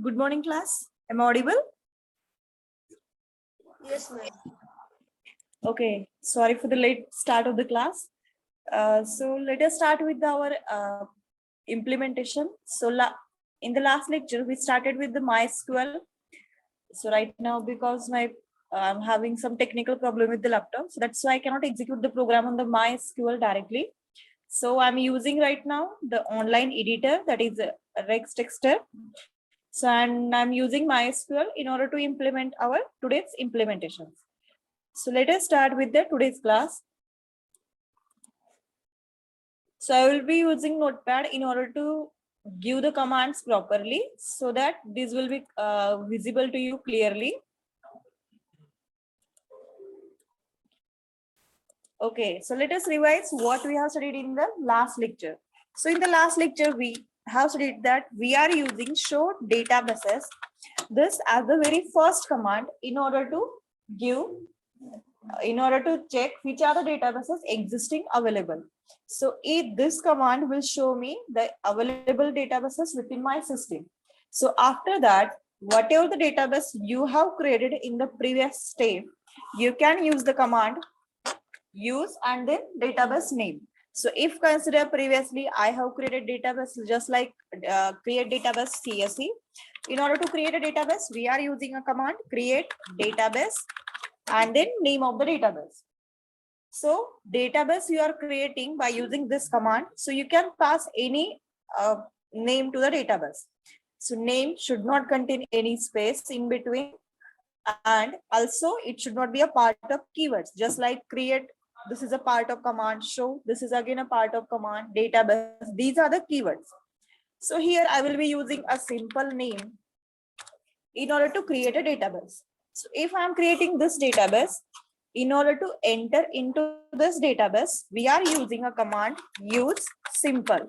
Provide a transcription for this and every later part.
Good morning, class. Am I audible? Yes, ma'am. Okay. Sorry for the late start of the class. So let us start with our implementation. In the last lecture, we started with the MySQL. So right now, because I'm having some technical problem with the laptop, so that's why I cannot execute the program on the MySQL directly. So I'm using right now the online editor, that is Rex Texter. So and I'm using MySQL in order to implement our today's implementations. So let us start with the today's class. So I will be using Notepad in order to give the commands properly so that this will be visible to you clearly. Okay, so let us revise what we have studied in the last lecture. So in the last lecture, we have studied that we are using show databases, this as the very first command in order to give, in order to check which are the databases existing available. So if this command will show me the available databases within my system. So after that, whatever the database you have created in the previous step, you can use the command use and then database name. So if consider previously I have created database just like create database CSE. In order to create a database, we are using a command create database and then name of the database. So database you are creating by using this command. So you can pass any name to the database. So name should not contain any space in between. And also it should not be a part of keywords, just like create. This is a part of command show. This is again a part of command database. These are the keywords. So here I will be using a simple name in order to create a database. So if I'm creating this database, in order to enter into this database, we are using a command use simple.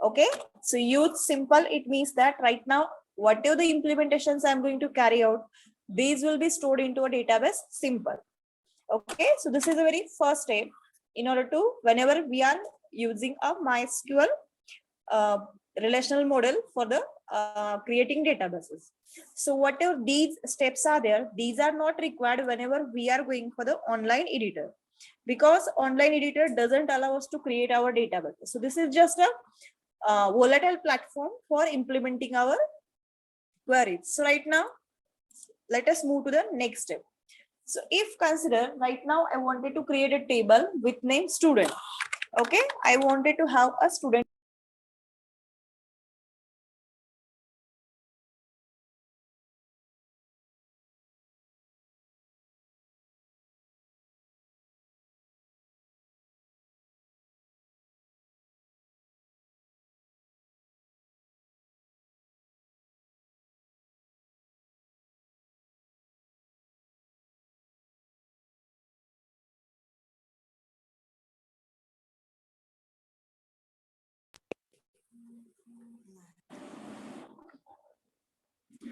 Okay, so use simple, it means that right now, whatever the implementations I'm going to carry out, these will be stored into a database simple. Okay, so this is a very first step in order to, whenever we are using a MySQL relational model for the creating databases. So whatever these steps are there, these are not required whenever we are going for the online editor, because online editor doesn't allow us to create our database. So this is just a volatile platform for implementing our queries. So right now, let us move to the next step. So if consider right now, I wanted to create a table with name student. Okay, I wanted to have a student.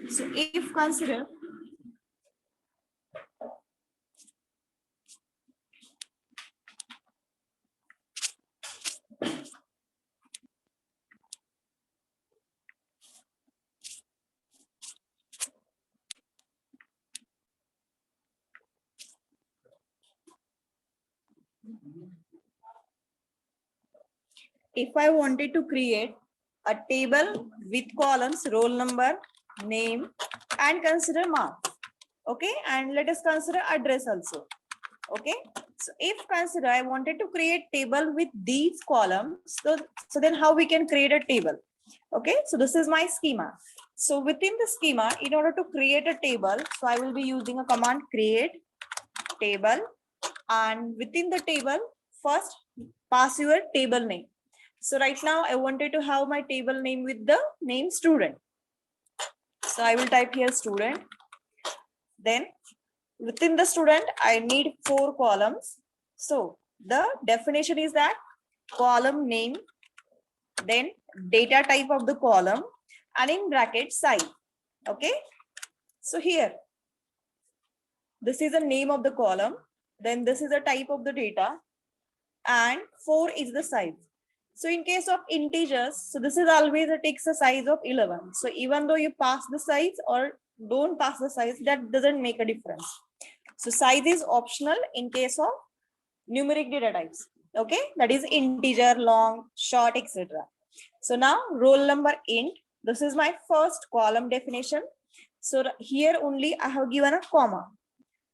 So if consider if I wanted to create a table with columns, roll number, name, and consider marks. Okay, and let us consider address also. Okay, so if consider I wanted to create table with these columns, so then how we can create a table? Okay, so this is my schema. So within the schema, in order to create a table, so I will be using a command create table, and within the table, first pass your table name. So right now I wanted to have my table name with the name student. So I will type here student. Then within the student, I need 4 columns. So the definition is that column name, then data type of the column, and in bracket size. Okay. So here, this is the name of the column. Then this is the type of the data, and 4 is the size. So in case of integers, so this is always it takes a size of 11. So even though you pass the size or don't pass the size, that doesn't make a difference. So size is optional in case of numeric data types. Okay, that is integer, long, short, etc. So now roll number int. This is my first column definition. So here only I have given a comma.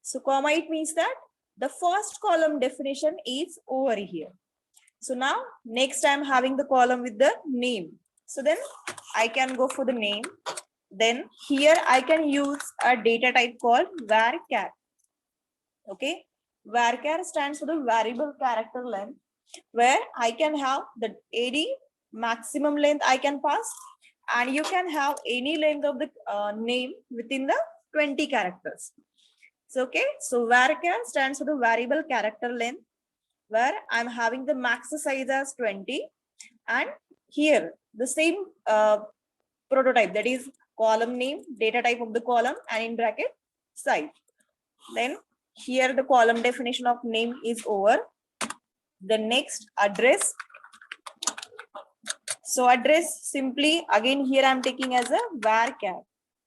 So comma, it means that the first column definition is over here. So now next I'm having the column with the name. So then I can go for the name. Then here I can use a data type called varchar. Okay, varchar stands for the variable character length, where I can have the any maximum length I can pass, and you can have any length of the name within the 20 characters. So okay, so varchar stands for the variable character length, where I'm having the max size as 20, and here the same prototype, that is column name, data type of the column, and in bracket size. Then here the column definition of name is over. The next address. So address simply again here I'm taking as a varchar.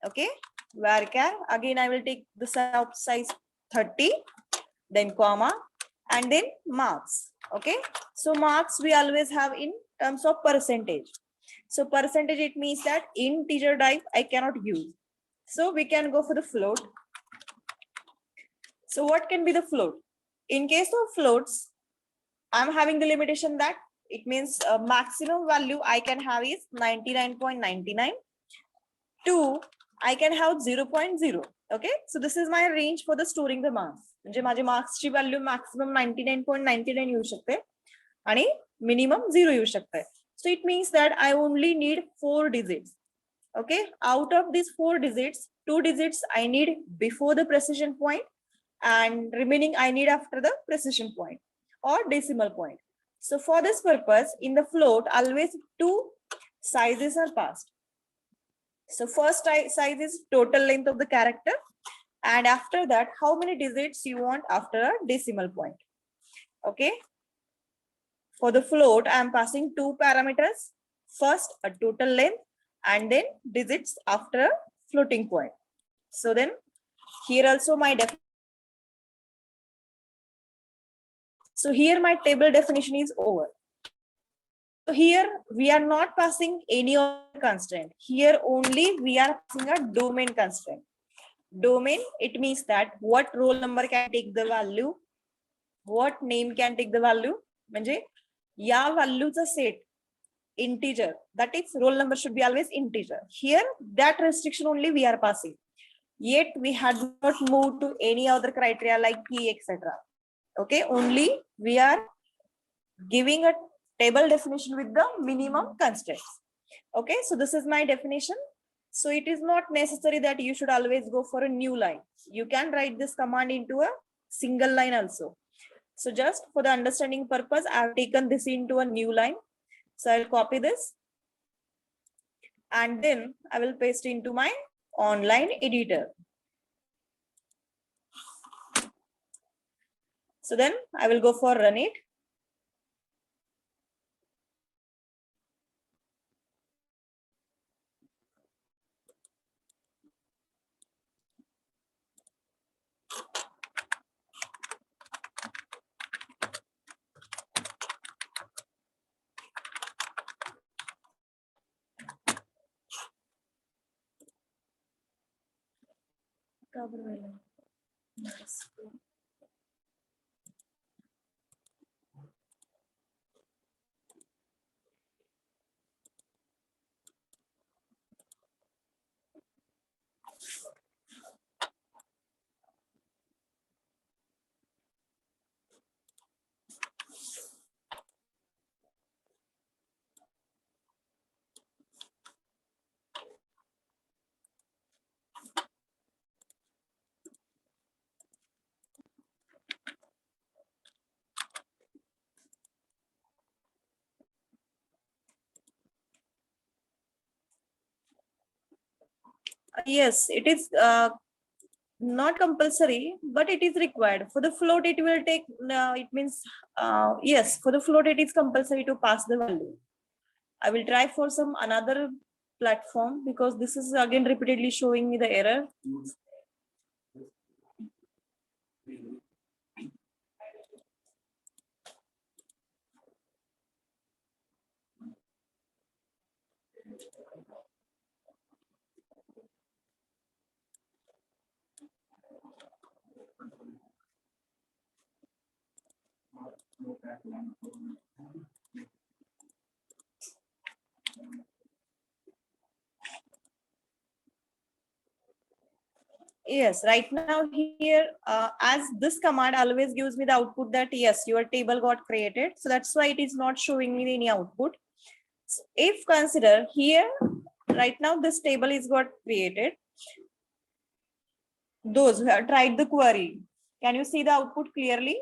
Okay, varchar again I will take the size 30, then comma, and then marks. Okay, so marks we always have in terms of percentage. So percentage, it means that integer type I cannot use. So we can go for the float. So what can be the float? In case of floats, I'm having the limitation that it means maximum value I can have is 99.99. 2, I can have 0.0. Okay, so this is my range for the storing the marks. म्हणजे माझे मार्क्सची value maximum 99.99 येऊ शकते आणि minimum 0 येऊ शकते. So it means that I only need 4 digits. Okay, out of these 4 digits, 2 digits I need before the precision point, and remaining I need after the precision point or decimal point. So for this purpose, in the float, always 2 sizes are passed. So first size is total length of the character, and after that, how many digits you want after a decimal point. Okay. For the float, I am passing 2 parameters. First, a total length, and then digits after a floating point. So then here also my so here my table definition is over. So here we are not passing any other constraint. Here only we are passing a domain constraint. Domain, it means that what roll number can take the value, what name can take the value. म्हणजे या व्हॅल्यूचा set integer, that is roll number should be always integer. Here that restriction only we are passing. Yet we had not moved to any other criteria like key, etc. Okay, only we are giving a table definition with the minimum constraints. Okay, so this is my definition. So it is not necessary that you should always go for a new line. You can write this command into a single line also. So just for the understanding purpose, I have taken this into a new line. So I'll copy this, and then I will paste into my online editor. So then I will go for run it. Yes, it is not compulsory, but it is required. For the float, it will take, it means, yes, for the float, it is compulsory to pass the value. I will try for some another platform because this is again repeatedly showing me the error. Yes, right now here, as this command always gives me the output that yes, your table got created. So that's why it is not showing me any output. If consider here, right now this table is got created. Those who have tried the query, can you see the output clearly?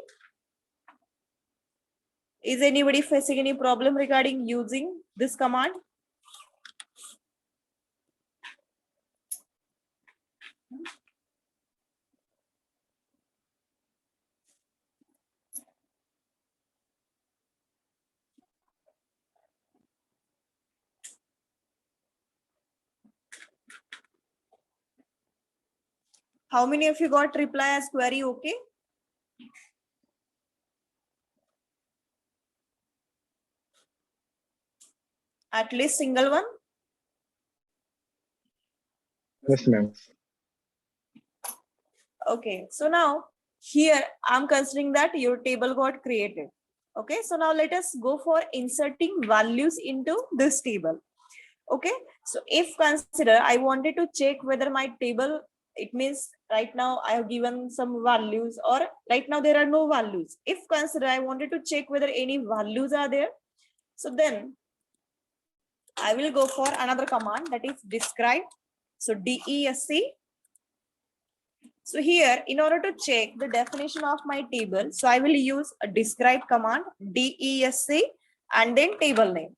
Is anybody facing any problem regarding using this command? How many of you got reply as query okay? At least single one? Yes, ma'am. Okay, so now here I'm considering that your table got created. Okay, so now let us go for inserting values into this table. Okay, so if consider I wanted to check whether my table, it means right now I have given some values or right now there are no values. If consider I wanted to check whether any values are there, so then I will go for another command, that is describe. So DESC. So here, in order to check the definition of my table, so I will use a describe command, DESC, and then table name.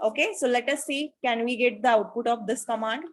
Okay, so let us see, can we get the output of this command?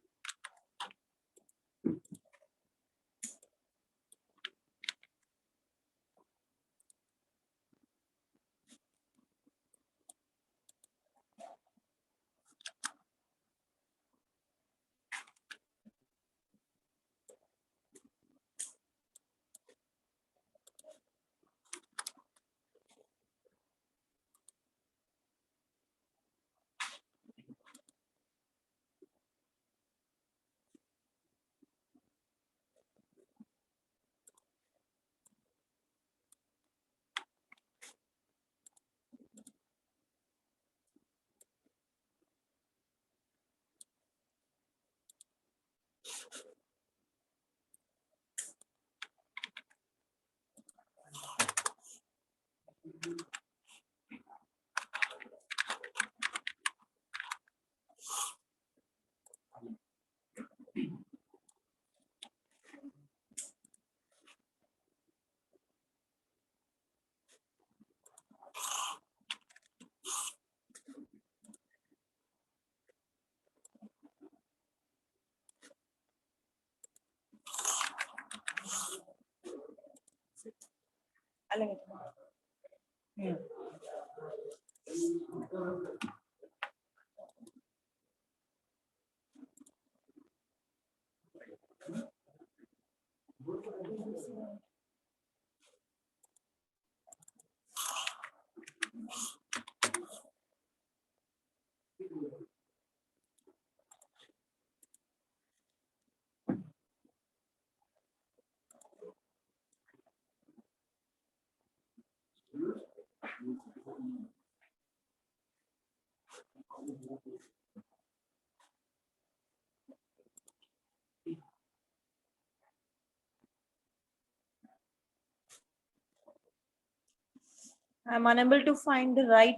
I'm unable to find the right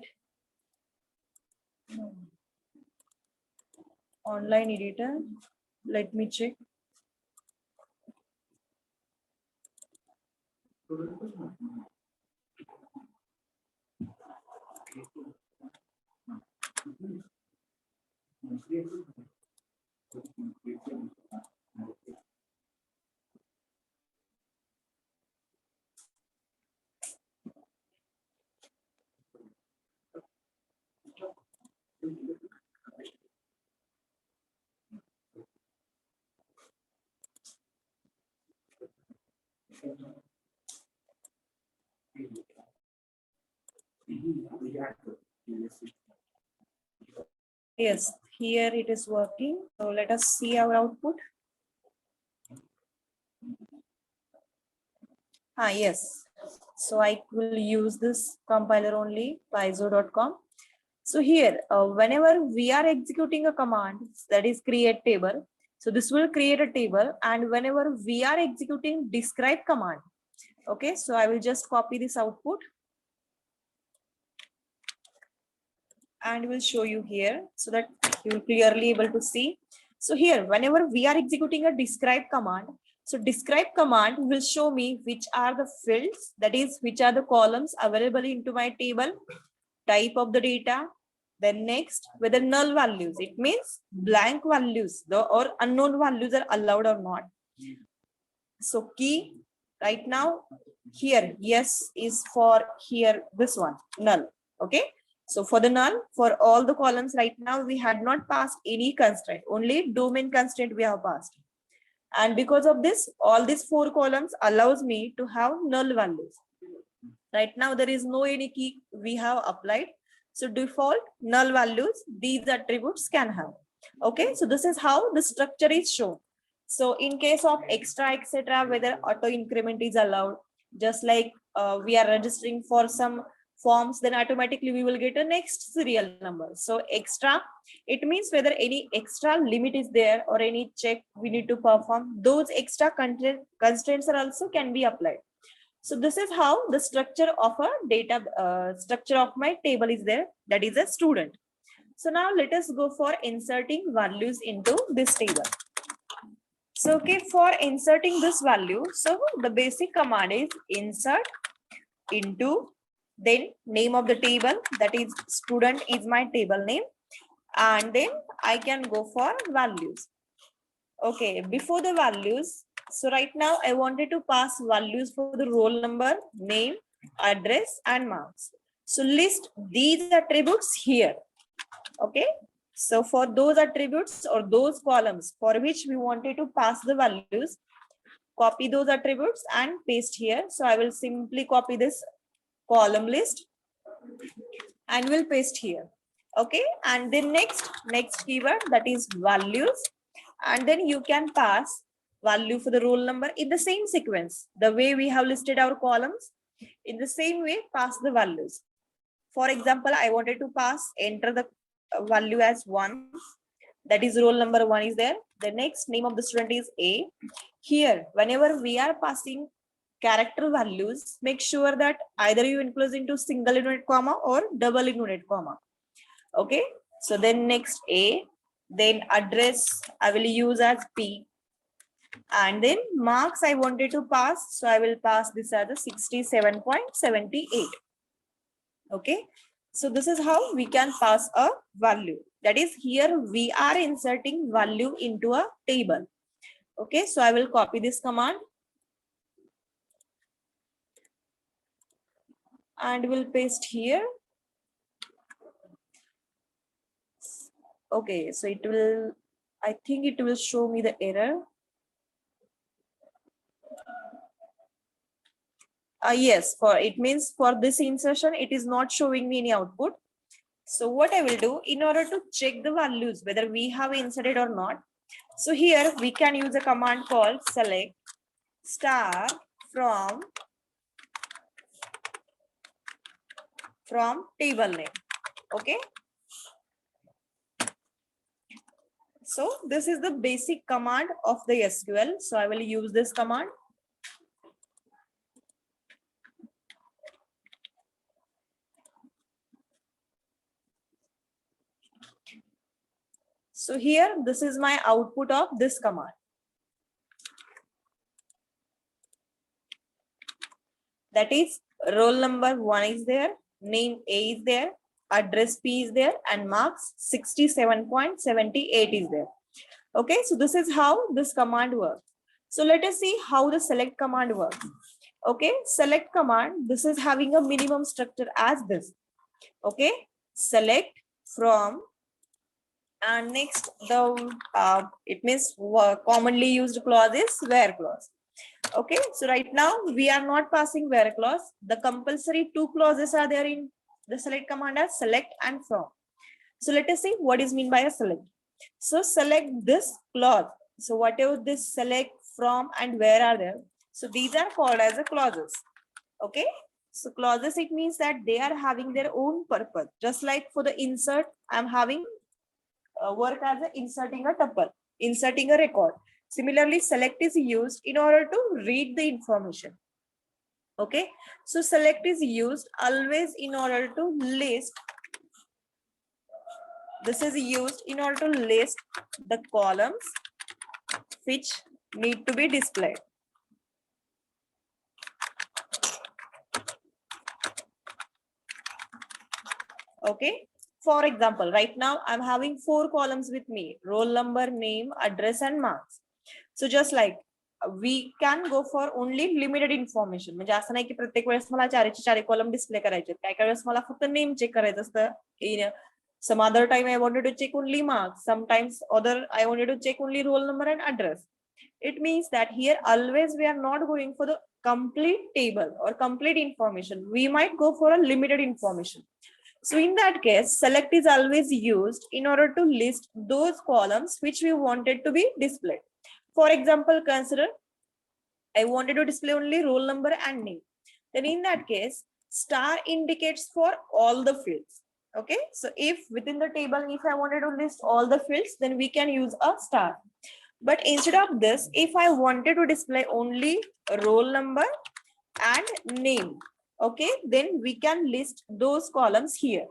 online editor. Let me check. Yes, here it is working. So let us see our output. Yes. So I will use this compiler only, piezo.com. So here, whenever we are executing a command that is create table, so this will create a table, and whenever we are executing describe command, okay, so I will just copy this output and will show you here so that you will clearly able to see. So here, whenever we are executing a describe command, so describe command will show me which are the fields, that is, which are the columns available into my table, type of the data, then next whether null values, it means blank values or unknown values are allowed or not. So key right now here, yes is for here, this one null. Okay, so for the null, for all the columns right now we had not passed any constraint, only domain constraint we have passed, and because of this all these 4 columns allows me to have null values. Right now there is no any key we have applied, so default null values these attributes can have. Okay, so this is how the structure is shown. So in case of extra etc, whether auto increment is allowed, just like we are registering for some forms, then automatically we will get a next serial number. So extra, it means whether any extra limit is there or any check we need to perform, those extra constraints are also can be applied. So this is how the structure of a data structure of my table is there, that is a student. So now let us go for inserting values into this table. So okay, for inserting this value, so the basic command is insert into, then name of the table, that is student is my table name, and then I can go for values. Okay, before the values, so right now I wanted to pass values for the roll number, name, address, and marks. So list these attributes here. Okay, so for those attributes or those columns for which we wanted to pass the values, copy those attributes and paste here. So I will simply copy this column list and will paste here. Okay, and then next keyword, that is values, and then you can pass value for the roll number in the same sequence, the way we have listed our columns. In the same way, pass the values. For example, I wanted to pass, enter the value as 1, that is roll number 1 is there. The next name of the student is A. Here, whenever we are passing character values, make sure that either you include into single unit comma or double unit comma. Okay, so then next A, then address I will use as P, and then marks I wanted to pass, so I will pass this as a 67.78. Okay, so this is how we can pass a value, that is here we are inserting value into a table. Okay, so I will copy this command and will paste here. Okay, so it will, I think it will show me the error. Yes, for it means for this insertion, it is not showing me any output. So what I will do in order to check the values, whether we have inserted or not. So here we can use a command called select star from table name. Okay. So this is the basic command of the SQL. So I will use this command. So here, this is my output of this command. That is roll number 1 is there, name A is there, address P is there, and marks 67.78 is there. Okay, so this is how this command works. So let us see how the select command works. Okay, select command, this is having a minimum structure as this. Okay, select from, and next the it means commonly used clause is where clause. Okay, so right now we are not passing where clause. The compulsory two clauses are there in the select command as select and from. So let us see what is mean by a select. So select this clause. So whatever this select, from, and where are there. So these are called as a clauses. Okay. So clauses, it means that they are having their own purpose. Just like for the insert, I'm having work as a inserting a tuple, inserting a record. Similarly, select is used in order to read the information. Okay. So select is used always in order to list. This is used in order to list the columns which need to be displayed. Okay. For example, right now I'm having 4 columns with me: roll number, name, address, and marks. So just like we can go for only limited information. म्हणजे असं नाही की प्रत्येक वेळेस मला 4 column display करायचे. काय काय वेळेस मला फक्त नेम चेक करायचं असतं. Some other time I wanted to check only marks. Sometimes other I wanted to check only roll number and address. It means that here always we are not going for the complete table or complete information. We might go for a limited information. So in that case, select is always used in order to list those columns which we wanted to be displayed. For example, consider I wanted to display only roll number and name. Then in that case, star indicates for all the fields. Okay, so if within the table, if I wanted to list all the fields, then we can use a star. But instead of this, if I wanted to display only roll number and name, okay, then we can list those columns here.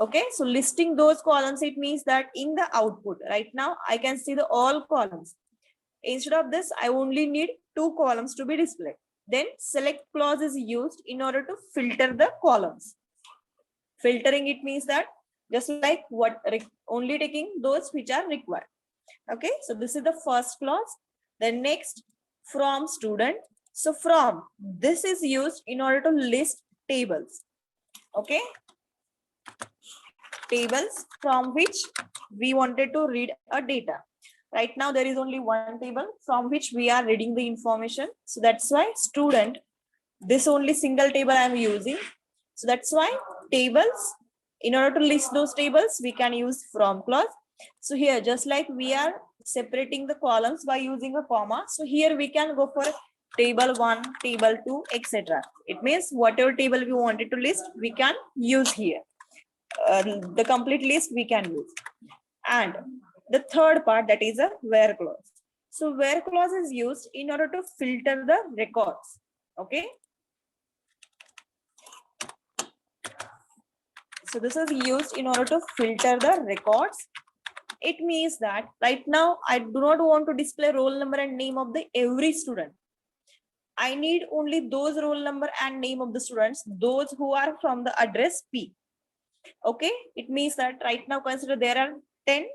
Okay, so listing those columns, it means that in the output right now I can see the all columns. Instead of this, I only need 2 columns to be displayed. Then select clause is used in order to filter the columns. Filtering, it means that just like what only taking those which are required. Okay, so this is the first clause. Then next, from student. So from, this is used in order to list tables. Okay, tables from which we wanted to read a data. Right now there is only one table from which we are reading the information. So that's why student, this only single table I am using. So that's why tables, in order to list those tables, we can use from clause. So here, just like we are separating the columns by using a comma, so here we can go for table 1, table 2, etc. It means whatever table we wanted to list, we can use here. The complete list we can use. And the third part, that is a where clause. So where clause is used in order to filter the records. Okay. So this is used in order to filter the records. It means that right now I do not want to display roll number and name of the every student. I need only those roll number and name of the students, those who are from the address P. Okay, it means that right now consider there are 10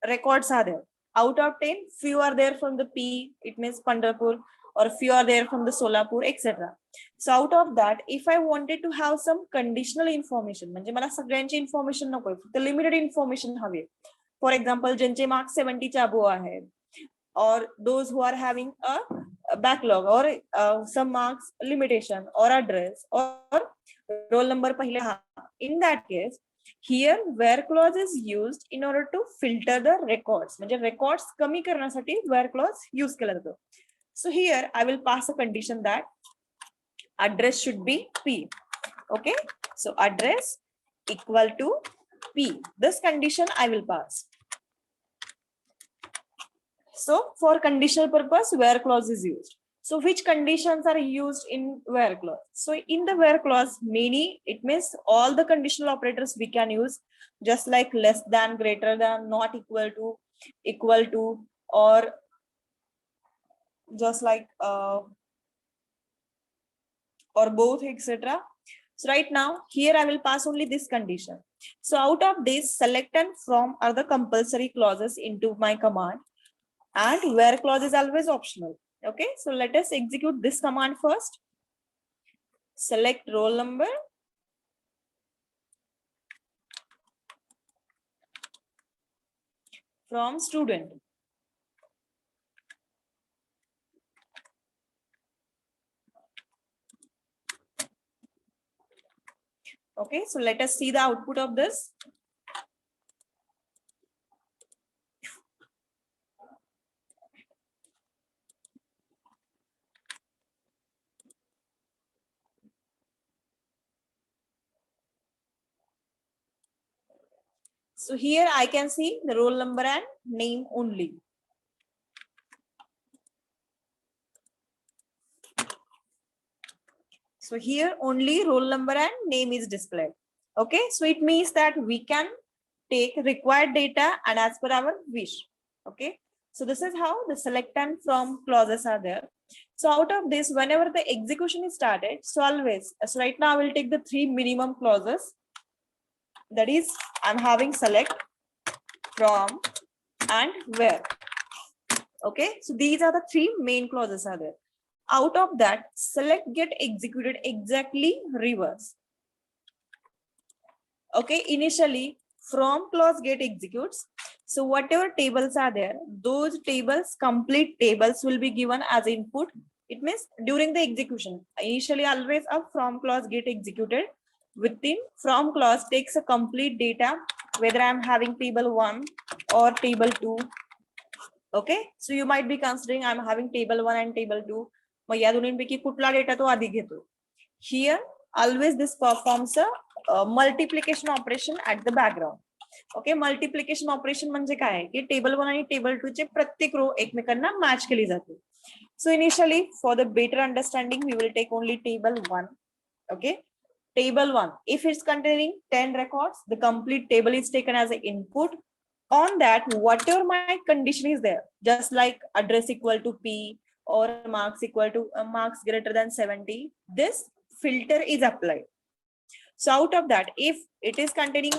records are there. Out of 10, few are there from the P, it means Pandharpur, or few are there from the Solapur, etc. So out of that, if I wanted to have some conditional information, म्हणजे मला सगळ्यांची information नकोय, फक्त limited information हवी. For example, ज्यांचे marks 70 च्या above आहेत, or those who are having a backlog or some marks limitation or address or roll number पहिले हा. In that case, here where clause is used in order to filter the records. म्हणजे records कमी करण्यासाठी where clause use केला जातो. So here I will pass a condition that address should be P. Okay, so address equal to P. This condition I will pass. So for conditional purpose, where clause is used. So which conditions are used in where clause? So in the where clause, many, it means all the conditional operators we can use, just like less than, greater than, not equal to, or just like or both, etc. So right now here I will pass only this condition. So out of this, select and from are the compulsory clauses into my command. and where clause is always optional. Okay, so let us execute this command first. Select roll number from student. Okay, so let us see the output of this. So here I can see the roll number and name only. So here only roll number and name is displayed. Okay, so it means that we can take required data and as per our wish. Okay, so this is how the select and from clauses are there. So out of this, whenever the execution is started, so always, so right now I will take the three minimum clauses. That is, I'm having select, from, and where. Okay, so these are the three main clauses are there. Out of that, select get executed exactly reverse. Okay, initially from clause get executes. So whatever tables are there, those tables, complete tables will be given as input. It means during the execution, initially always a from clause get executed. Within from clause takes a complete data, whether I'm having table 1 or table 2. Okay, so you might be considering I'm having table 1 and table 2. मग या दोन्हींपैकी कुठला data तो आधी घेतो. Here always this performs a multiplication operation at the background. Okay, multiplication operation म्हणजे काय आहे की table 1 आणि टेबल 2 चे प्रत्येक रो एकमेकांना मॅच केली जाते. So initially for the better understanding we will take only table 1. Okay, table 1, if it's containing 10 records, the complete table is taken as an input. On that, whatever my condition is there, just like address equal to P or marks equal to marks greater than 70, this filter is applied. So out of that, if it is containing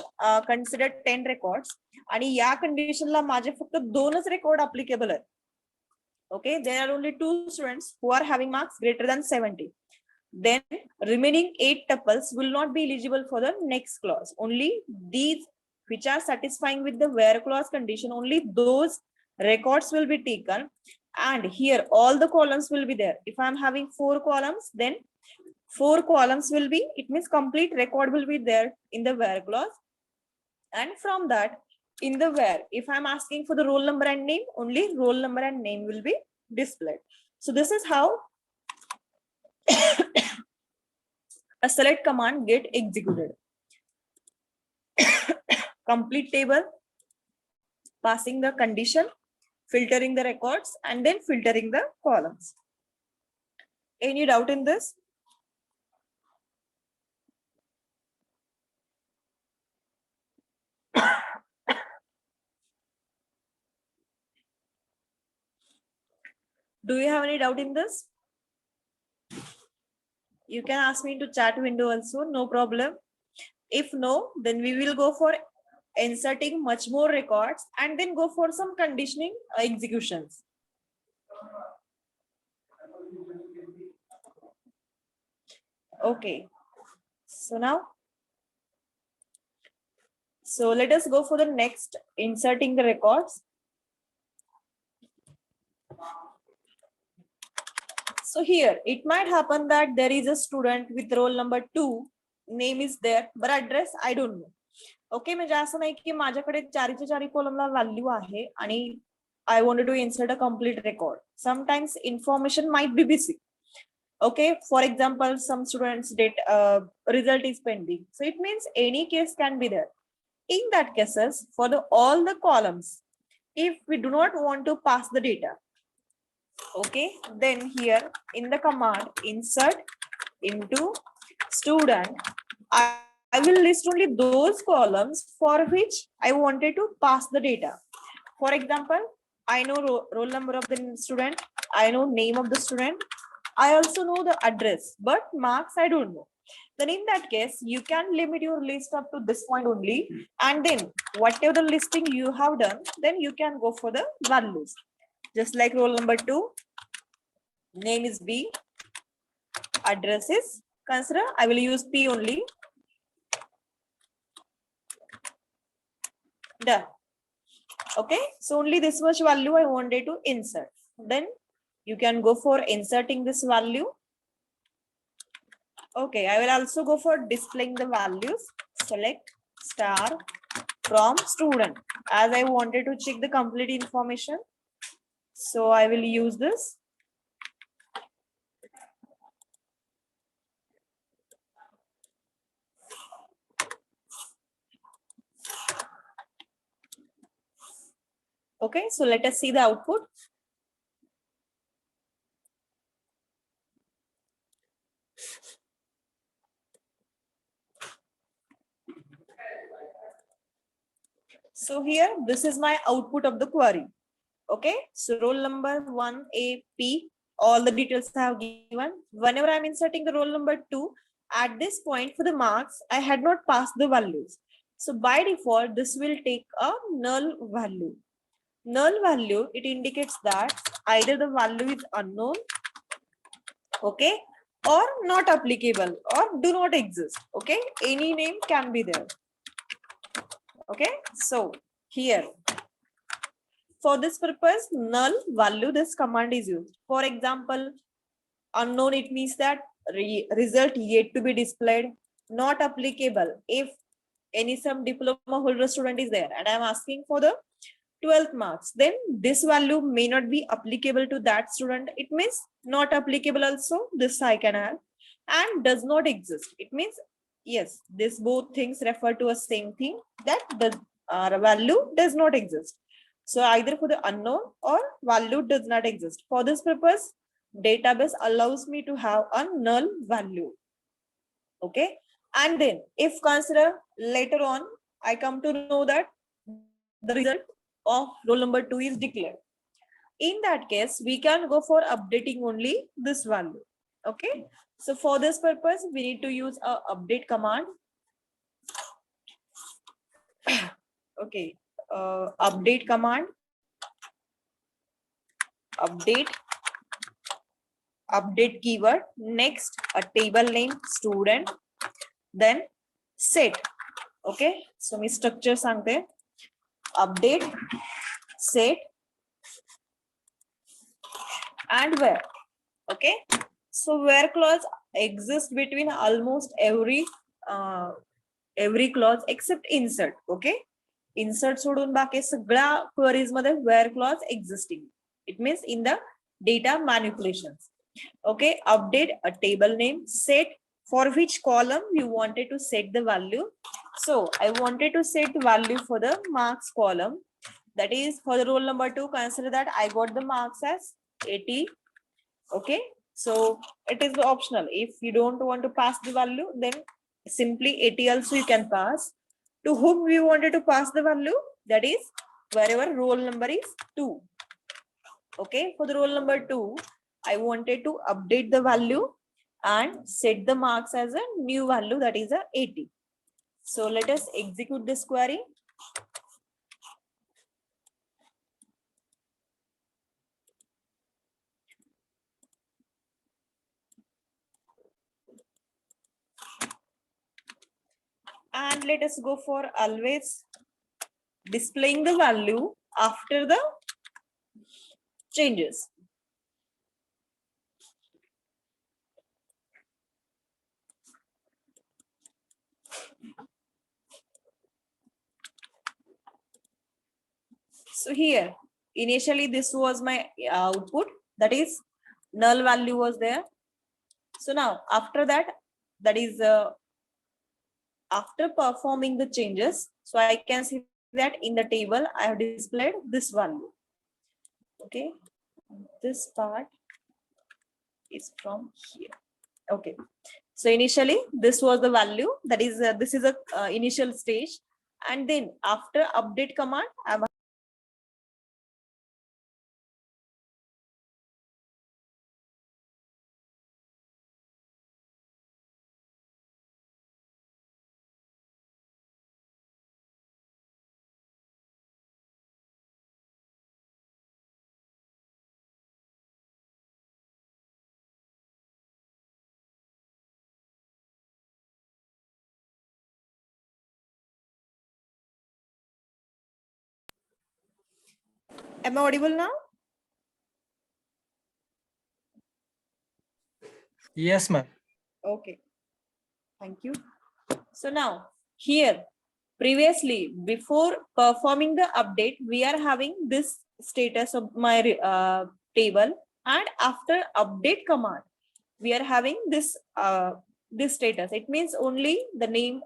considered 10 records आणि या कंडिशनला माझे फक्त 2च record applicable आहेत. Okay, there are only 2 students who are having marks greater than 70. Then remaining 8 tuples will not be eligible for the next clause. Only these which are satisfying with the where clause condition, only those records will be taken. And here all the columns will be there. If I'm having 4 columns, then 4 columns will be, it means complete record will be there in the where clause. And from that, in the where, if I'm asking for the roll number and name, only roll number and name will be displayed. So this is how a select command get executed. Complete table, passing the condition, filtering the records, and then filtering the columns. Any doubt in this? Do you have any doubt in this? You can ask me to chat window also, no problem. If no, then we will go for inserting much more records and then go for some conditioning executions. Okay, so now, so let us go for the next, inserting the records. So here it might happen that there is a student with roll number 2, name is there, but address I don't know. Okay, म्हणजे असं नाही की माझ्याकडे चारीच्या चारी कॉलमला value आहे आणि I wanted to insert a complete record. Sometimes information might be missing. Okay, for example, some students result is pending. So it means any case can be there. In that cases, for all the columns, if we do not want to pass the data, okay, then here in the command insert into student, I will list only those columns for which I wanted to pass the data. For example, I know roll number of the student, I know name of the student, I also know the address, but marks I don't know. Then in that case, you can limit your list up to this point only, and then whatever the listing you have done, then you can go for the values. just like roll number 2. Name is B. Address is, consider I will use P only. Done. Okay, so only this much value I wanted to insert. Then you can go for inserting this value. Okay, I will also go for displaying the values. Select star from student, as I wanted to check the complete information. So I will use this. Okay, so let us see the output. So here, this is my output of the query. Okay, so roll number 1, A, P, all the details I have given. Whenever I'm inserting the roll number 2, at this point for the marks, I had not passed the values. So by default, this will take a null value. Null value, it indicates that either the value is unknown, okay, or not applicable, or do not exist. Okay, any name can be there. Okay, so here, for this purpose, null value, this command is used. For example, unknown, it means that result yet to be displayed. Not applicable, if any some diploma holder student is there and I'm asking for the 12th marks, then this value may not be applicable to that student. It means not applicable also, this I can have. And does not exist, it means yes, this both things refer to a same thing, that the value does not exist. So either for the unknown or value does not exist. For this purpose, database allows me to have a null value. Okay, and then if consider later on I come to know that the result of roll number 2 is declared, in that case we can go for updating only this value. Okay, so for this purpose we need to use a update command. Okay, update command, update keyword, next a table name student, then set. Okay, so me structure सांगते. Update, set, and where. Okay, so where clause exists between almost every clause except insert. Okay, insert सोडून बाकी सगळ्या queries मध्ये where clause existing. It means in the data manipulations. Okay, update a table name, set for which column you wanted to set the value. So I wanted to set the value for the marks column. That is for the roll number 2, consider that I got the marks as 80. Okay, so it is optional. If you don't want to pass the value, then simply 80 also you can pass. To whom we wanted to pass the value, that is wherever roll number is 2. Okay, for the roll number 2, I wanted to update the value and set the marks as a new value, that is a 80. So let us execute this query. And let us go for always displaying the value after the changes. So here, initially this was my output, that is null value was there. So now after that is after performing the changes, so I can see that in the table I have displayed this value. Okay, this part is from here. Okay, so initially this was the value, that is this is a initial stage, and then after update command I'm Am I audible now? Yes, ma'am. Okay, thank you. So now here, previously, before performing the update, we are having this status of my table, and after update command, we are having this status. It means only the name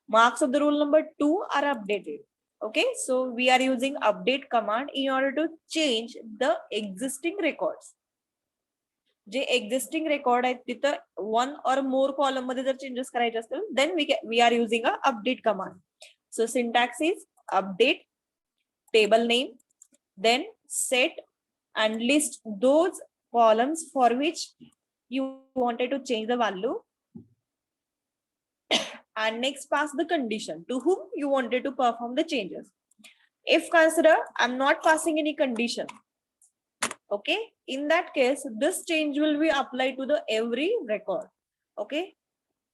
marks of the roll number 2 are updated. Okay, so we are using update command in order to change the existing records. J existing record आहेत तिथं one और मोर column मध्ये जर changes करायचे असतील then we are using a update command. So syntax is update table name, then set and list those columns for which you wanted to change the value, and next pass the condition to whom you wanted to perform the changes. If consider I'm not passing any condition, okay, in that case this change will be applied to the every record. Okay,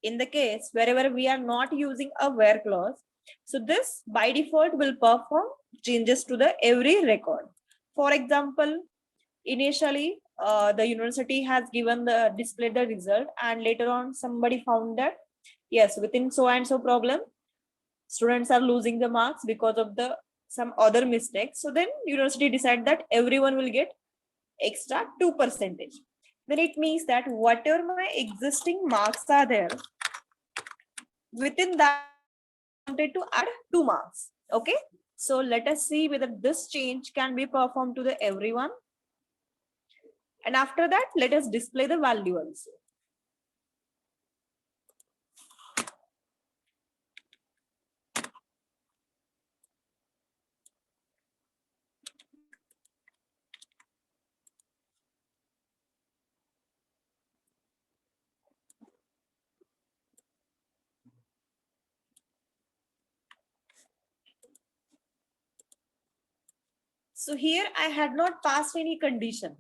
in the case wherever we are not using a where clause, so this by default will perform changes to the every record. For example, initially the university has given the displayed the result, and later on somebody found that yes, within so and so problem students are losing the marks because of the some other mistakes. So then university decide that everyone will get extra 2%. Then it means that whatever my existing marks are there, within that I wanted to add 2 marks. Okay, so let us see whether this change can be performed to the everyone, and after that let us display the value also. So here I had not passed any condition.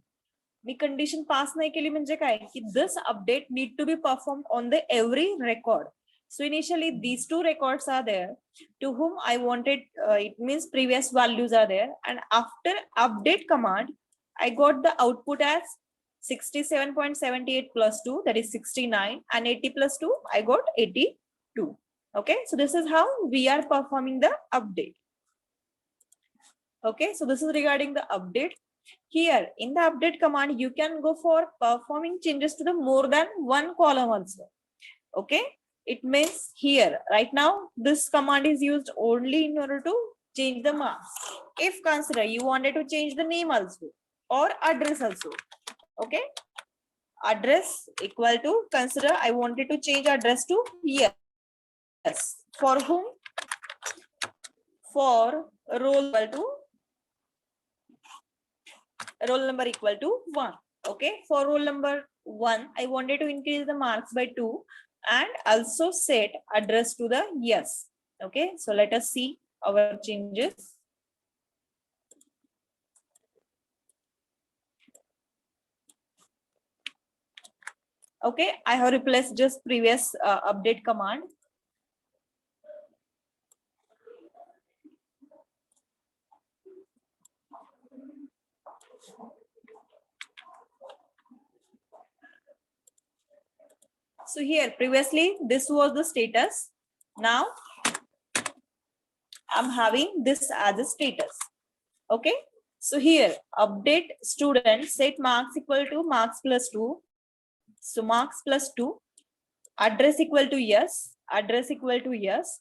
मी condition pass नाही केली म्हणजे काय की this update need to be performed on the every record. So initially these two records are there to whom I wanted, it means previous values are there, and after update command I got the output as 67.78 plus 2, that is 69, and 80 plus 2 I got 82. Okay, so this is how we are performing the update. Okay, so this is regarding the update. Here in the update command you can go for performing changes to the more than one column also. Okay, it means here right now this command is used only in order to change the marks. If consider you wanted to change the name also or address also. Okay, address equal to, consider I wanted to change address to yes, for whom, for roll equal to roll number equal to 1. Okay, for roll number 1 I wanted to increase the marks by 2 and also set address to the yes. Okay, so let us see our changes. Okay, I have replaced just previous update command. So here previously this was the status. Now I'm having this as a status. Okay, so here update student set marks equal to marks plus 2. So marks plus 2, address equal to yes, address equal to yes,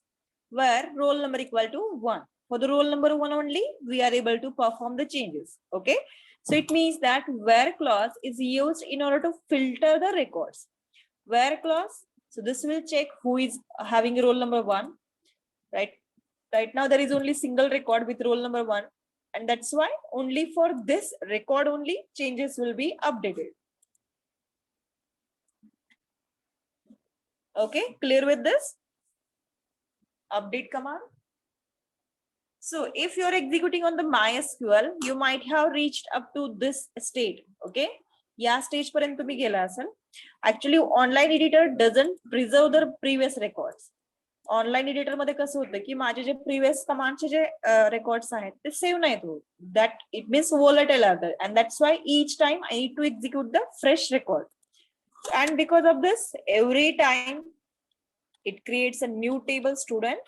where roll number equal to 1. For the roll number 1 only we are able to perform the changes. Okay, so it means that where clause is used in order to filter the records. Where clause, so this will check who is having roll number 1. Right now there is only single record with roll number 1, and that's why only for this record only changes will be updated. Okay, clear with this update command? So if you're executing on the MySQL, you might have reached up to this state. Okay, या stage पर्यंत तुम्ही गेला असाल. Actually online editor doesn't preserve the previous records. Online editor मध्ये कसं होतं की माझे जे प्रिव्हियस कमांडचे जे रेकॉर्ड्स आहेत ते सेव्ह नाहीत होत. That it means volatile are there and that's why each time I need to execute the fresh record. And because of this, every time it creates a new table student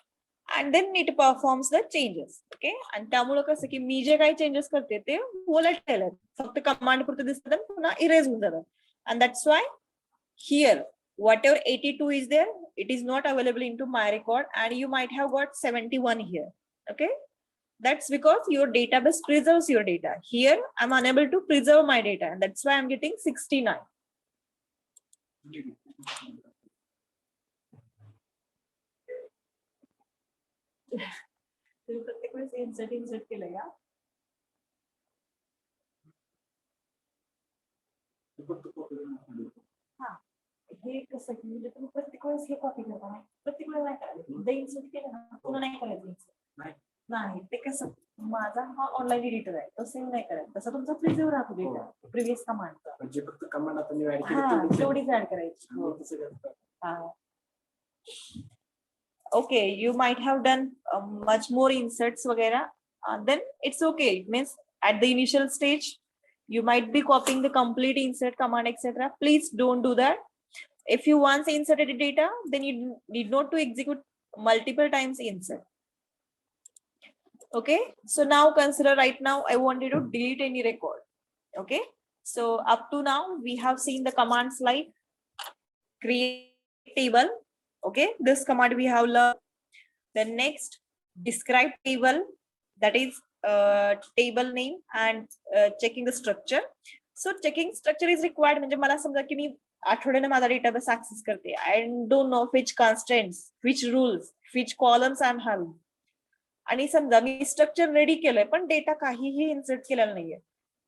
and then it performs the changes. Okay, आणि त्यामुळे कसं की मी जे काही changes करते ते volatile आहेत, फक्त command पुरते दिसतात आणि पुन्हा इरेज होऊन जातात. And that's why here whatever 82 is there, it is not available into my record and you might have got 71 here. Okay, that's because your database preserves your data. Here I'm unable to preserve my data and that's why I'm getting 69. प्रत्येक वेळेस insert केलं या. हा, हे कसं की म्हणजे तुम्ही प्रत्येक वेळेस हे कॉपी करता नाही, प्रत्येक वेळेस नाही करायचं. एकदा इन्सर्ट केलं ना पुन्हा नाही करायचं. नाही, ते कसं माझा हा ऑनलाईन एडिटर आहे, तो सेव्ह नाही करायचा. तसं तुमचा प्रिझर्व राहतो डेटा प्रिव्हियस कमांडचा. म्हणजे फक्त कमांड आता मी ऍड केली तेवढीच ऍड करायची. हा. Okay, you might have done much more inserts वगैरह. Then it's okay. It means at the initial stage, you might be copying the complete insert command, etc. Please don't do that. If you once inserted the data, then you need not to execute multiple times insert. Okay, so now consider right now I wanted to delete any record. Okay, so up to now we have seen the commands like create table. Okay, this command we have learned. Then next, describe table, that is table name and checking the structure. So checking structure is required. म्हणजे मला समजा की मी आठवड्याने माझा database access करते. I don't know which constraints, which rules, which columns I'm having. आणि समजा मी structure ready केलंय पण डेटा काहीही इन्सर्ट केलेला नाहीये.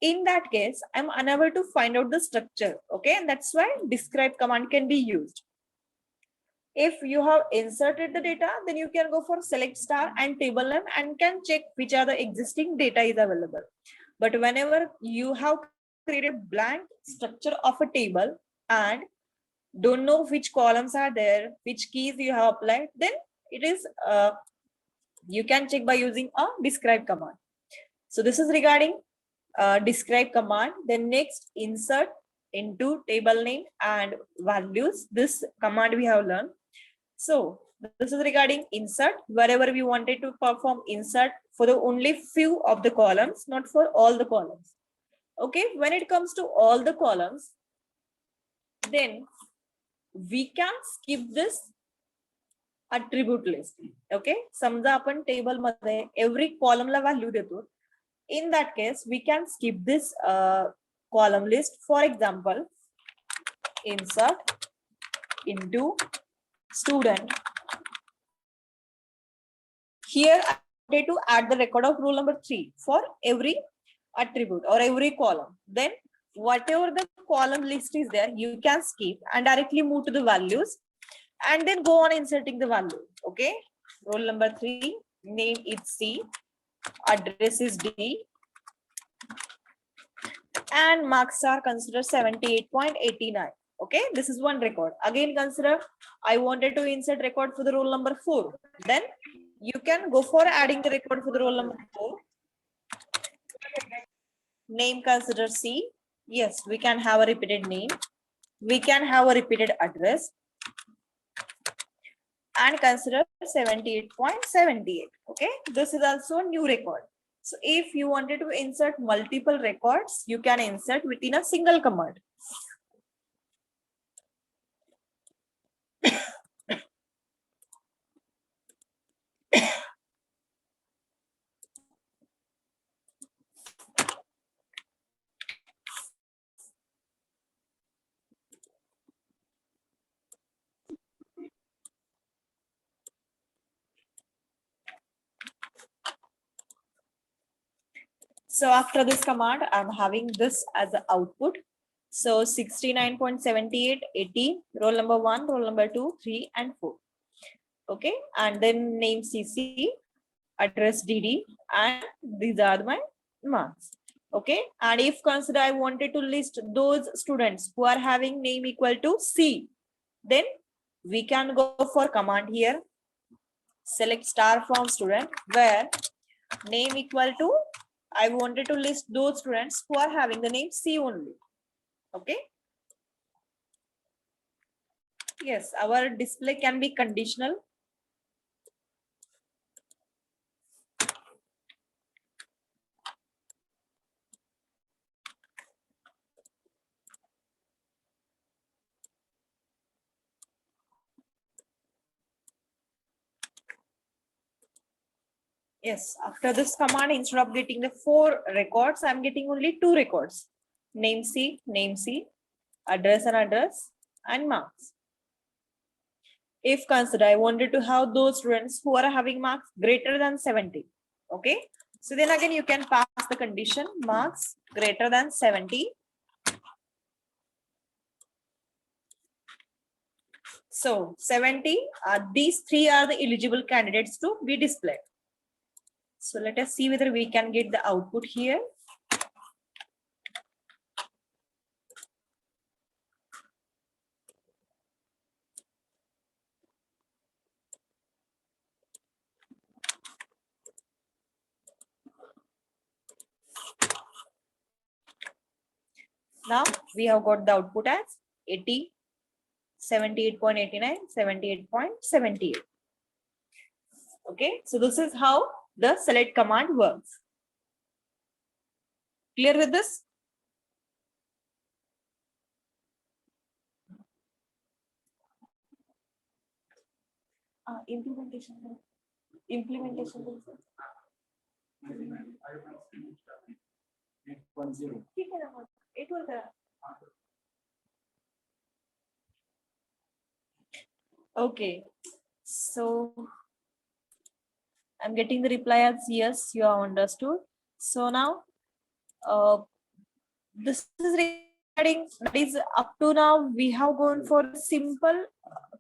In that case, I'm unable to find out the structure. Okay, and that's why describe command can be used. If you have inserted the data, then you can go for select star and table name and can check which are the existing data is available. But whenever you have created blank structure of a table and don't know which columns are there, which keys you have applied, then it is you can check by using a describe command. So this is regarding describe command. Then next, insert into table name and values. This command we have learned. So this is regarding insert. Wherever we wanted to perform insert for the only few of the columns, not for all the columns. Okay, when it comes to all the columns, then we can skip this attribute list. Okay, समजा आपण table मध्ये every column ला value देतो. In that case, we can skip this column list. For example, insert into student. Here I wanted to add the record of roll number 3 for every attribute or every column. Then whatever the column list is there, you can skip and directly move to the values and then go on inserting the value. Okay, roll number 3, name is C, address is D, and marks are considered 78.89. Okay, this is one record. Again, consider I wanted to insert record for the roll number 4. Then you can go for adding the record for the roll number 4. Name consider C. Yes, we can have a repeated name. We can have a repeated address. And consider 78.78. Okay, this is also a new record. So if you wanted to insert multiple records, you can insert within a single command. So after this command, I'm having this as the output. So 69.78, 80, roll number 1, roll number 2, 3, and 4. Okay, and then name CC, address DD, and these are my marks. Okay, and if consider I wanted to list those students who are having name equal to C, then we can go for command here. select star from student where name equal to, I wanted to list those students who are having the name C only. Okay. Yes, our display can be conditional. Yes, after this command, instead of getting the 4 records, I'm getting only 2 records. Name C, address and address, and marks. If consider, I wanted to have those students who are having marks greater than 70. Okay. So then again, you can pass the condition marks greater than 70. So 70, these 3 are the eligible candidates to be displayed. So let us see whether we can get the output here. Now we have got the output as 80, 78.89, 78.78. Okay, so this is how the select command works. Clear with this? Implementation. Okay, so I'm getting the reply as yes, you have understood. So now this is regarding, that is up to now we have gone for simple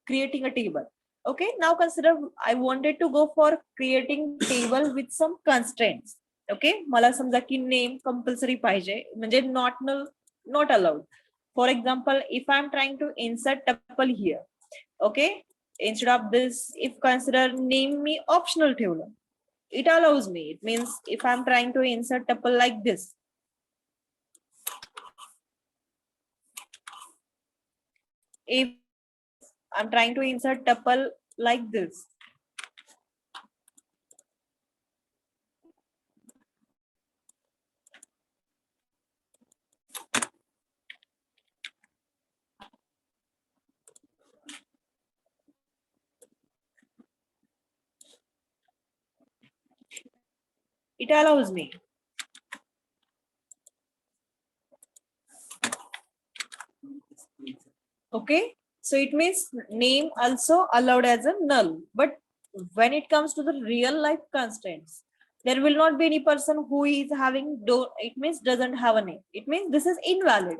creating a table. Okay, now consider I wanted to go for creating table with some constraints. Okay, मला समजा की name compulsory पाहिजे, म्हणजे not allowed. For example, if I'm trying to insert tuple here, okay, instead of this, if consider name me optional ठेवलं, it allows me. It means if I'm trying to insert tuple like this, if I'm trying to insert tuple like this, it allows me. Okay, so it means name also allowed as a null, but when it comes to the real life constraints, there will not be any person who is having it means doesn't have a name. It means this is invalid.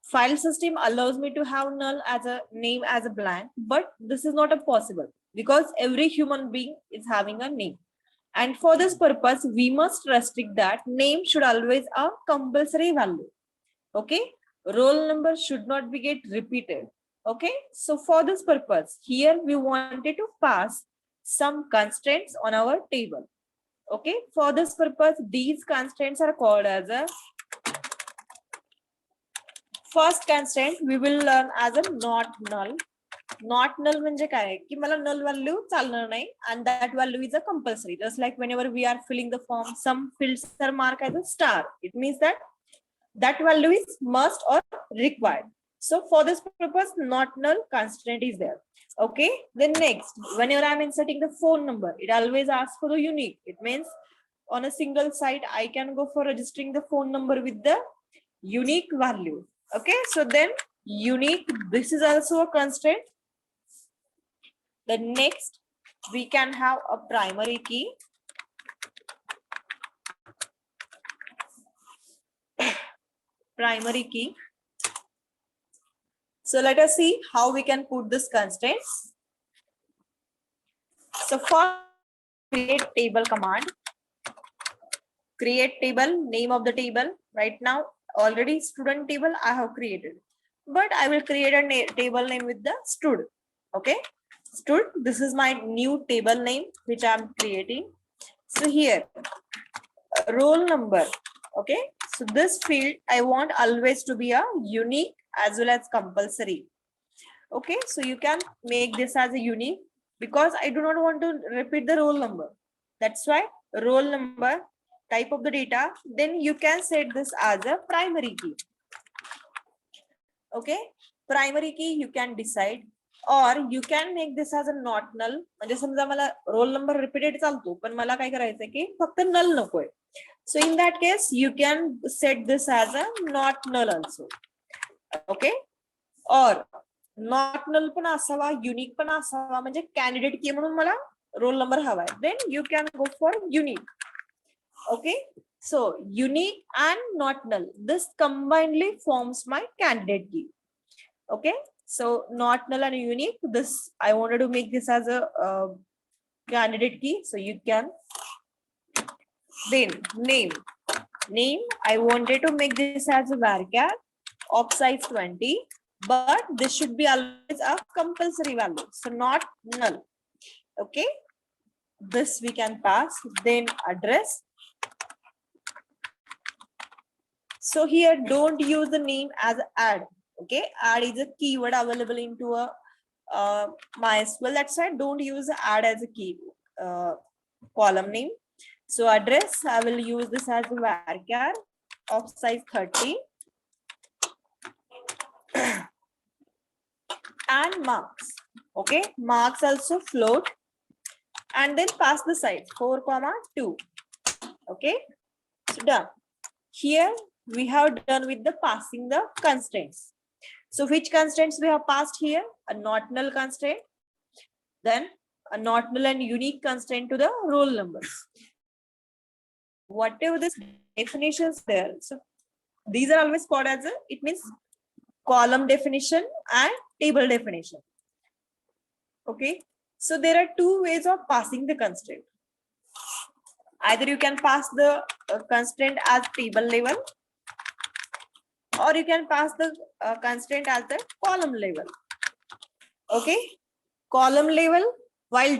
File system allows me to have null as a name as a blank, but this is not a possible because every human being is having a name. And for this purpose, we must restrict that name should always a compulsory value. Okay, roll number should not be get repeated. Okay, so for this purpose, here we wanted to pass some constraints on our table. Okay, for this purpose, these constraints are called as a first constraint. We will learn as a not null. Not null म्हणजे काय की मला null value चालणार नाही, and that value is a compulsory. Just like whenever we are filling the form, some fields are marked as a star. It means that value is must or required. So for this purpose, not null constraint is there. Okay, then next, whenever I'm inserting the phone number, it always asks for the unique. It means on a single site, I can go for registering the phone number with the unique value. Okay, so then unique, this is also a constraint. The next, we can have a primary key. Primary key. So let us see how we can put this constraints. So for create table command, create table, name of the table. Right now, already student table I have created, but I will create a table name with the student. Okay. stood. This is my new table name which I'm creating. So here, roll number. Okay, so this field I want always to be a unique as well as compulsory. Okay, so you can make this as a unique because I do not want to repeat the roll number. That's why roll number, type of the data, then you can set this as a primary key. Okay, primary key you can decide, or you can make this as a not null. म्हणजे समजा मला roll number repeated चालतो पण मला काय करायचं की फक्त null नकोय. So in that case you can set this as a not null also. Okay, or not null पण असावा, unique पण असावा, म्हणजे candidate key म्हणून मला roll number हवाय. Then you can go for unique. Okay, so unique and not null, this combinedly forms my candidate key. Okay, so not null and unique, this I wanted to make this as a candidate key. So you can then name I wanted to make this as a varchar of size 20, but this should be always a compulsory value, so not null. Okay, this we can pass. Then address. So here don't use the name as add. Okay, add is a keyword available into a MySQL. That's why don't use add as a key column name. So address, I will use this as a varchar of size 30. And marks. Okay, marks also float, and then pass the size 4,2. Okay, so done. Here we have done with the passing the constraints. So which constraints we have passed here? A not null constraint, then a not null and unique constraint to the roll numbers. Whatever this definitions there, so these are always called as it means column definition and table definition. Okay, so there are two ways of passing the constraint. Either you can pass the constraint as table level, or you can pass the constraint as the column level. Okay, column level while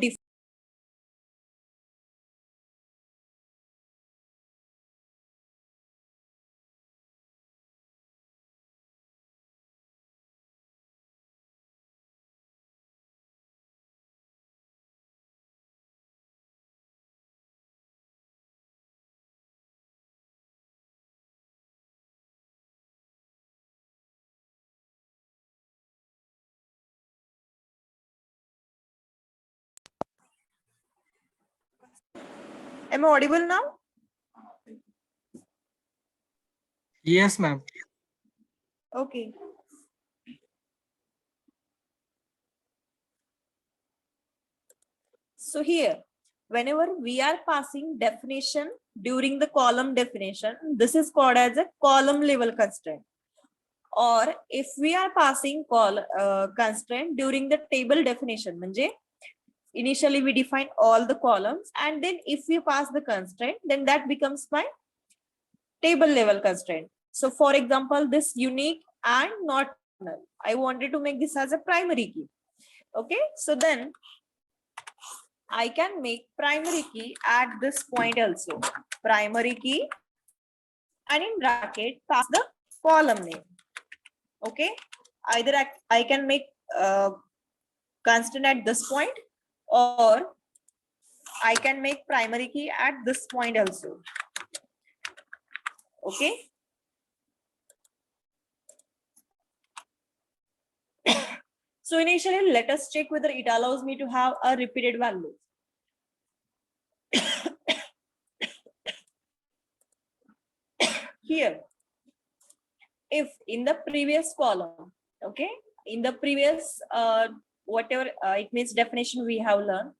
am I audible now? Yes, ma'am. Okay. So here, whenever we are passing definition during the column definition, this is called as a column level constraint. Or if we are passing constraint during the table definition, म्हणजे initially we define all the columns, and then if we pass the constraint, then that becomes my table level constraint. So for example, this unique and not null, I wanted to make this as a primary key. Okay, so then I can make primary key at this point also. Primary key, and in bracket pass the column name. Okay, either I can make constant at this point, or I can make primary key at this point also. Okay. So initially, let us check whether it allows me to have a repeated value. Here, if in the previous column, okay, in the previous whatever it means definition we have learned.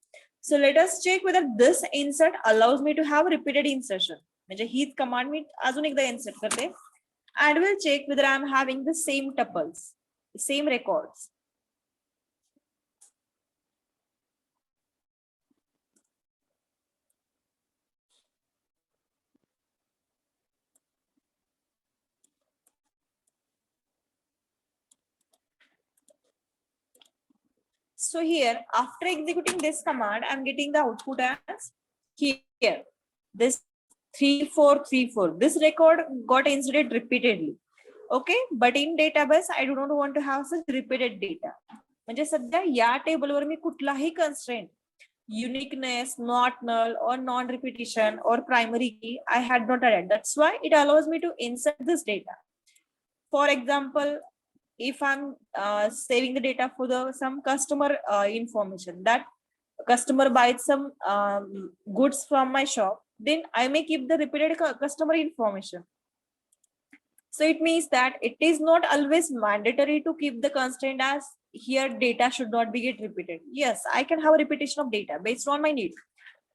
So let us check whether this insert allows me to have repeated insertion. म्हणजे हीच command मी अजून एकदा insert करते, and we'll check whether I'm having the same tuples, same records. So here, after executing this command, I'm getting the output as here. This 3434. This record got inserted repeatedly. Okay, but in database, I do not want to have such repeated data. म्हणजे सध्या या टेबलवर मी कुठलाही constraint, uniqueness, not null, or non-repetition, or primary key, I had not added. That's why it allows me to insert this data. For example, if I'm saving the data for some customer information, that customer buys some goods from my shop, then I may keep the repeated customer information. So it means that it is not always mandatory to keep the constraint as here data should not be get repeated. Yes, I can have a repetition of data based on my need.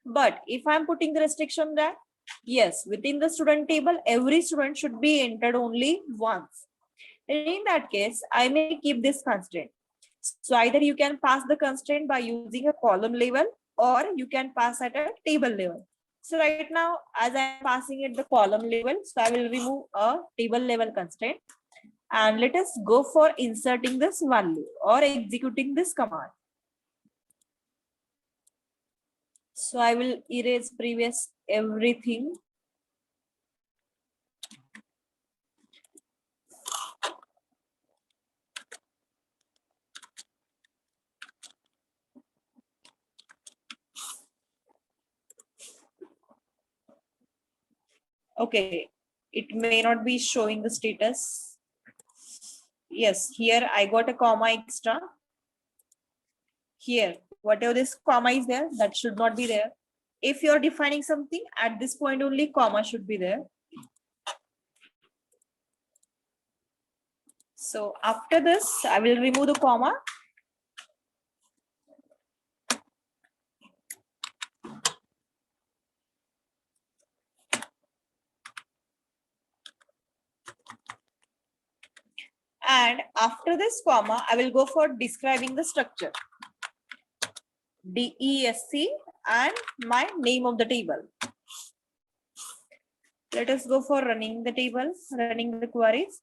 But if I'm putting the restriction that yes, within the student table, every student should be entered only once. In that case, I may keep this constraint. So either you can pass the constraint by using a column level or you can pass at a table level. So right now, as I'm passing at the column level, so I will remove a table level constraint. And let us go for inserting this value or executing this command. So I will erase previous everything. Okay, it may not be showing the status. Yes, here I got a comma extra. Here, whatever this comma is there, that should not be there. If you're defining something, at this point only comma should be there. So after this, I will remove the comma. And after this comma, I will go for describing the structure. DESC and my name of the table. Let us go for running the table, running the queries.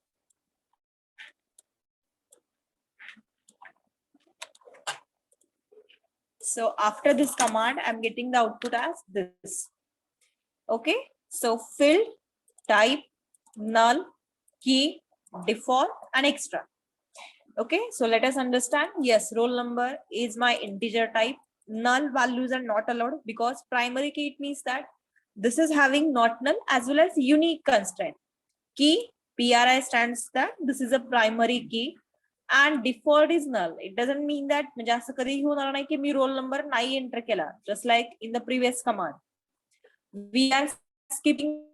So after this command, I'm getting the output as this. Okay, so field, type, null, key, default, and extra. Okay, so let us understand. Yes, roll number is my integer type. Null values are not allowed because primary key, it means that this is having not null as well as unique constraint. Key, PRI stands that this is a primary key and default is null. It doesn't mean that म्हणजे असं कधीही होणार नाही की मी roll number नाही enter केला. Just like in the previous command. We are skipping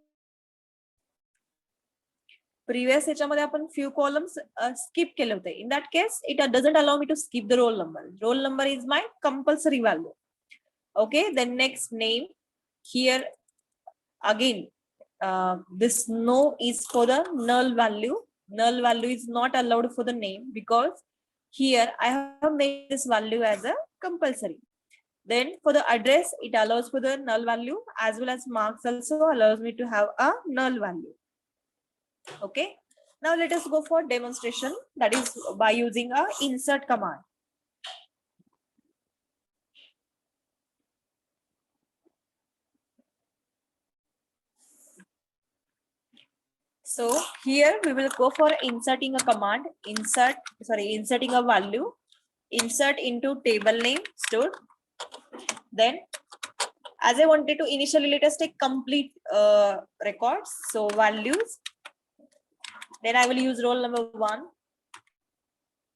previous ह्याच्यामध्ये आपण few columns skip केले होते. In that case, it doesn't allow me to skip the roll number. Roll number is my compulsory value. Okay, then next name. Here again, this no is for the null value. Null value is not allowed for the name because here I have made this value as a compulsory. Then for the address, it allows for the null value as well as marks also allows me to have a null value. Okay, now let us go for demonstration, that is by using a insert command. So here we will go for inserting a command, inserting a value, insert into table name stored. Then as I wanted to initially, let us take complete records. So values, then I will use roll number 1,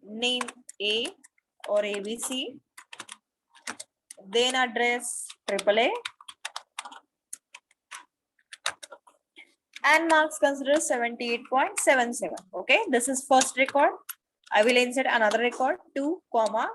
name A or ABC, then address AAA, and marks considered 78.77. Okay, this is first record. I will insert another record 2, comma.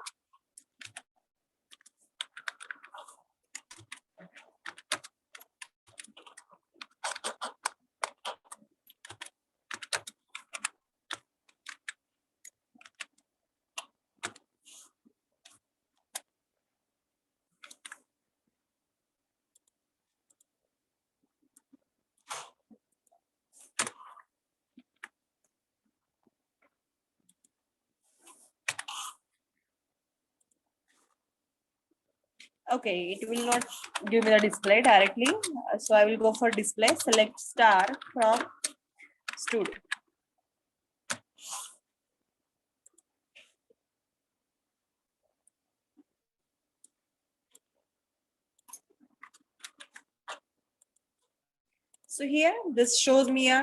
Okay, it will not give me the display directly. So I will go for display, select star from student. So here, this shows me a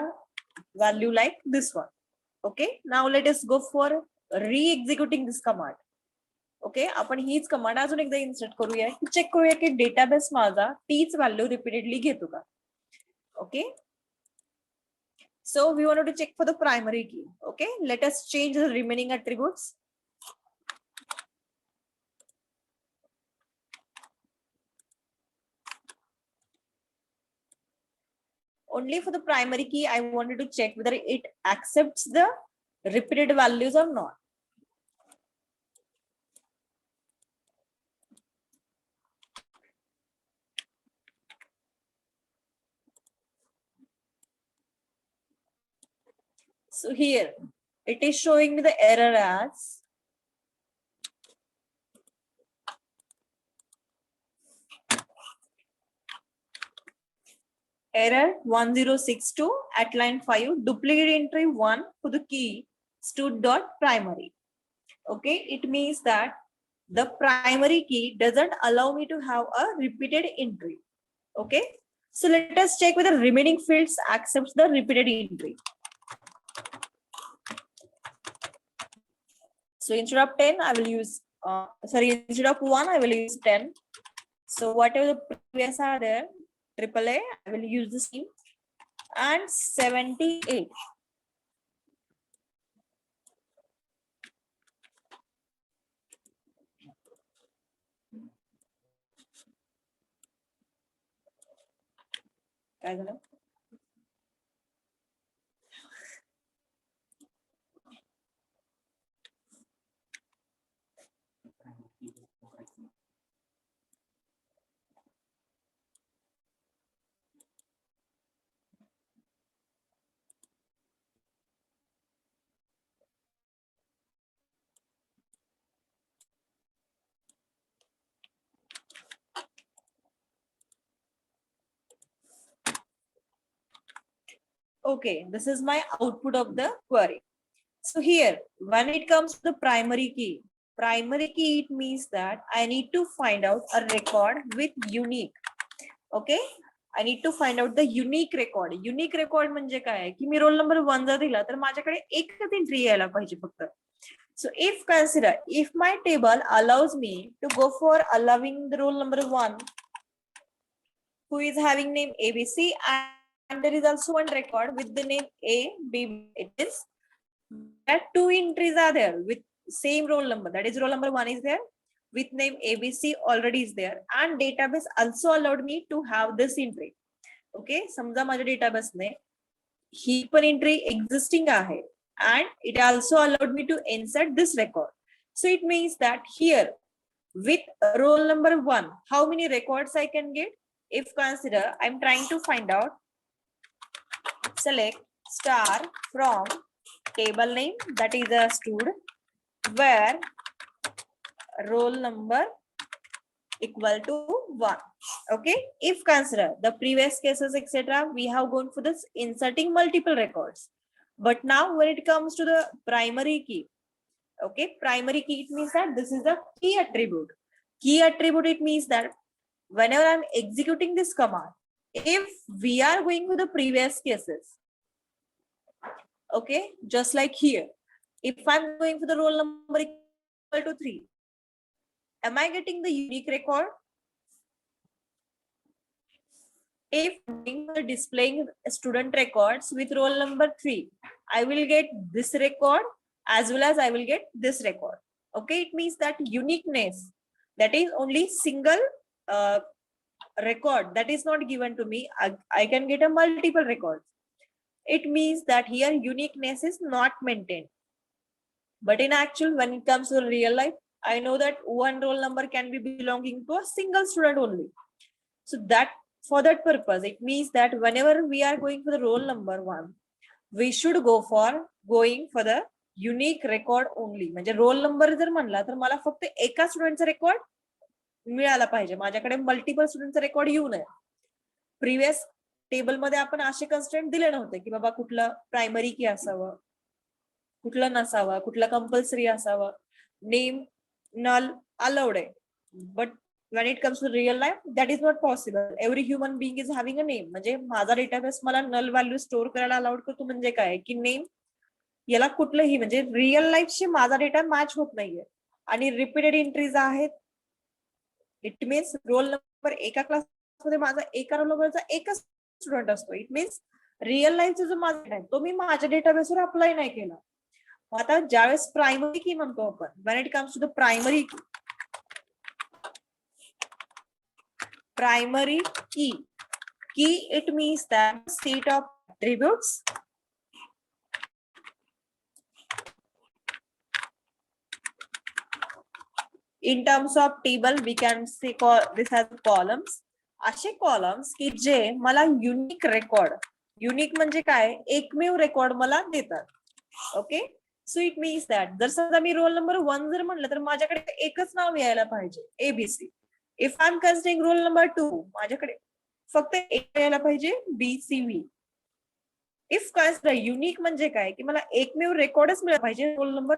value like this one. Okay, now let us go for re-executing this command. Okay आपण हीच command अजून एकदा insert करूया की check करूया की database माझा तीच व्हॅल्यू रिपीटेडली घेतो का okay so we want to check for the primary key okay let us change the remaining attributes only for the primary key I wanted to check whether it accepts the repeated values or not. So here it is showing me the error as error 1062 at line 5 duplicate entry 1 for the key stud.primary. Okay, it means that the primary key doesn't allow me to have a repeated entry. Okay, so let us check whether remaining fields accepts the repeated entry. So instead of 10, I will use, instead of 1, I will use 10. So whatever the previous are there, AAA, I will use the same. And 78. काय झालं? Okay, this is my output of the query. So here, when it comes to the primary key it means that I need to find out a record with unique. Okay, I need to find out the unique record. Unique record म्हणजे काय की मी role number 1 जर दिला तर माझ्याकडे एकच entry यायला पाहिजे फक्त. So if consider if my table allows me to go for allowing the roll number 1 who is having name ABC and there is also one record with the name A, B, it is that two entries are there with same roll number. That is roll number 1 is there with name ABC already is there and database also allowed me to have this entry. Okay, समजा माझ्या database ने ही पण entry existing आहे and it also allowed me to insert this record. So it means that here with roll number 1, how many records I can get? If consider, I'm trying to find out, select star from table name that is a stud where roll number equal to 1. Okay, if consider the previous cases etc, we have gone for this inserting multiple records, but now when it comes to the primary key, okay, primary key it means that this is the key attribute. Key attribute it means that whenever I'm executing this command, if we are going with the previous cases, okay, just like here, if I'm going for the roll number equal to 3, am I getting the unique record? If I'm displaying student records with roll number 3, I will get this record as well as I will get this record. Okay, it means that uniqueness, that is only single record that is not given to me. I can get a multiple records. It means that here uniqueness is not maintained. But in actual, when it comes to real life, I know that one roll number can be belonging to a single student only. So that for that purpose, it means that whenever we are going for the roll number 1, we should go for going for the unique record only. म्हणजे roll number जर म्हणला तर मला फक्त एका स्टुडंटचा record मिळाला पाहिजे. माझ्याकडे मल्टिपल स्टुडंटचा रेकॉर्ड येऊ नये. प्रिव्हियस टेबलमध्ये आपण असे कन्स्ट्रेंट दिले नव्हते की बाबा कुठलं प्रायमरी की असावं, कुठलं नसावं, कुठलं कंपल्सरी असावं. नेम नल अलाउड आहे, but when it comes to real life that is not possible. Every human being is having a name. म्हणजे माझा डेटाबेस मला नल व्हॅल्यू स्टोअर करायला अलाउड करतो. म्हणजे काय की नेम याला कुठलंही म्हणजे रिअल लाईफशी माझा डेटा मॅच होत नाहीये. आणि रिपीटेड एंट्रीज आहेत. इट मीन्स रोल नंबर एका क्लासमध्ये माझा एका रोल नंबरचा एकच स्टुडंट असतो. इट मीन्स रिअल लाईफचा जो माझा डेटा आहे तो मी माझ्या डेटाबेसवर अप्लाय नाही केला. आता ज्यावेळेस प्रायमरी की म्हणतो आपण, when it comes to the primary key, it means that set of attributes in terms of table we can say this as columns. असे कॉलम्स की जे मला युनिक रेकॉर्ड, युनिक म्हणजे काय, एकमेव रेकॉर्ड मला देतात. Okay, so it means that जर समजा मी रोल नंबर 1 जर म्हणलं तर माझ्याकडे एकच नाव यायला पाहिजे, ABC. If I am considering roll number 2, माझ्याकडे फक्त एक यायला पाहिजे, बीसीव्ही. इफ कन्सिडर युनिक म्हणजे काय की मला एकमेव रेकॉर्डच मिळाला पाहिजे रोल नंबर.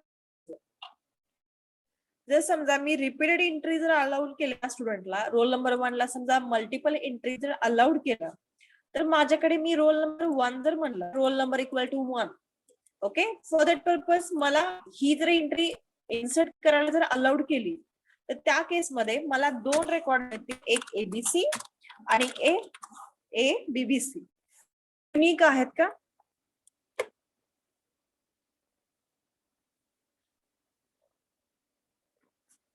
जर समजा मी रिपीटेड एंट्री जर अलाउड केल्या स्टुडंटला, रोल नंबर 1 ला समजा मल्टिपल एंट्री जर अलाउड केला, तर माझ्याकडे मी रोल नंबर 1 जर म्हणलं, roll number equal to 1. Okay, for that purpose मला ही जर एंट्री इन्सर्ट करायला जर अलाउड केली तर त्या केसमध्ये मला 2 रेकॉर्ड मिळतील, एक एबीसी आणि एक बीबीसी. युनिक आहेत का?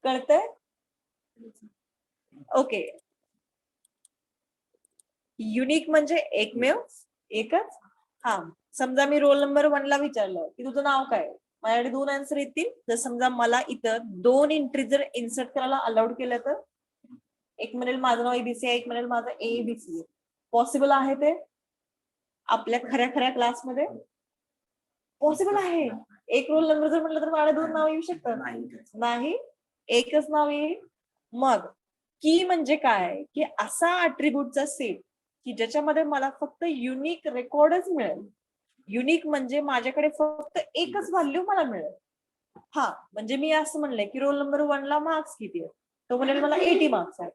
कळतंय? ओके, युनिक म्हणजे एकमेव एकच. हा, समजा मी रोल नंबर 1 ला विचारलं की तुझं नाव काय, माझ्याकडे 2 आन्सर येतील. जर समजा मला इथं 2 एंट्री जर इन्सर्ट करायला अलाउड केलं तर एक म्हणेल माझं नाव एबीसी आहे, एक म्हणेल माझं एबीसी. पॉसिबल आहे ते आपल्या खऱ्या क्लासमध्ये? पॉसिबल आहे. एक रोल नंबर जर म्हटलं तर मला 2 नाव येऊ शकतात? नाही, एकच नाव येईल. मग की म्हणजे काय की असा अट्रिब्यूटचा सेट की ज्याच्यामध्ये मला फक्त युनिक रेकॉर्डच मिळेल. युनिक म्हणजे माझ्याकडे फक्त एकच व्हॅल्यू मला मिळेल. हा, म्हणजे मी असं म्हणलंय की रोल नंबर 1 ला मार्क्स किती आहेत, तो म्हणेल मला 80 मार्क्स आहेत.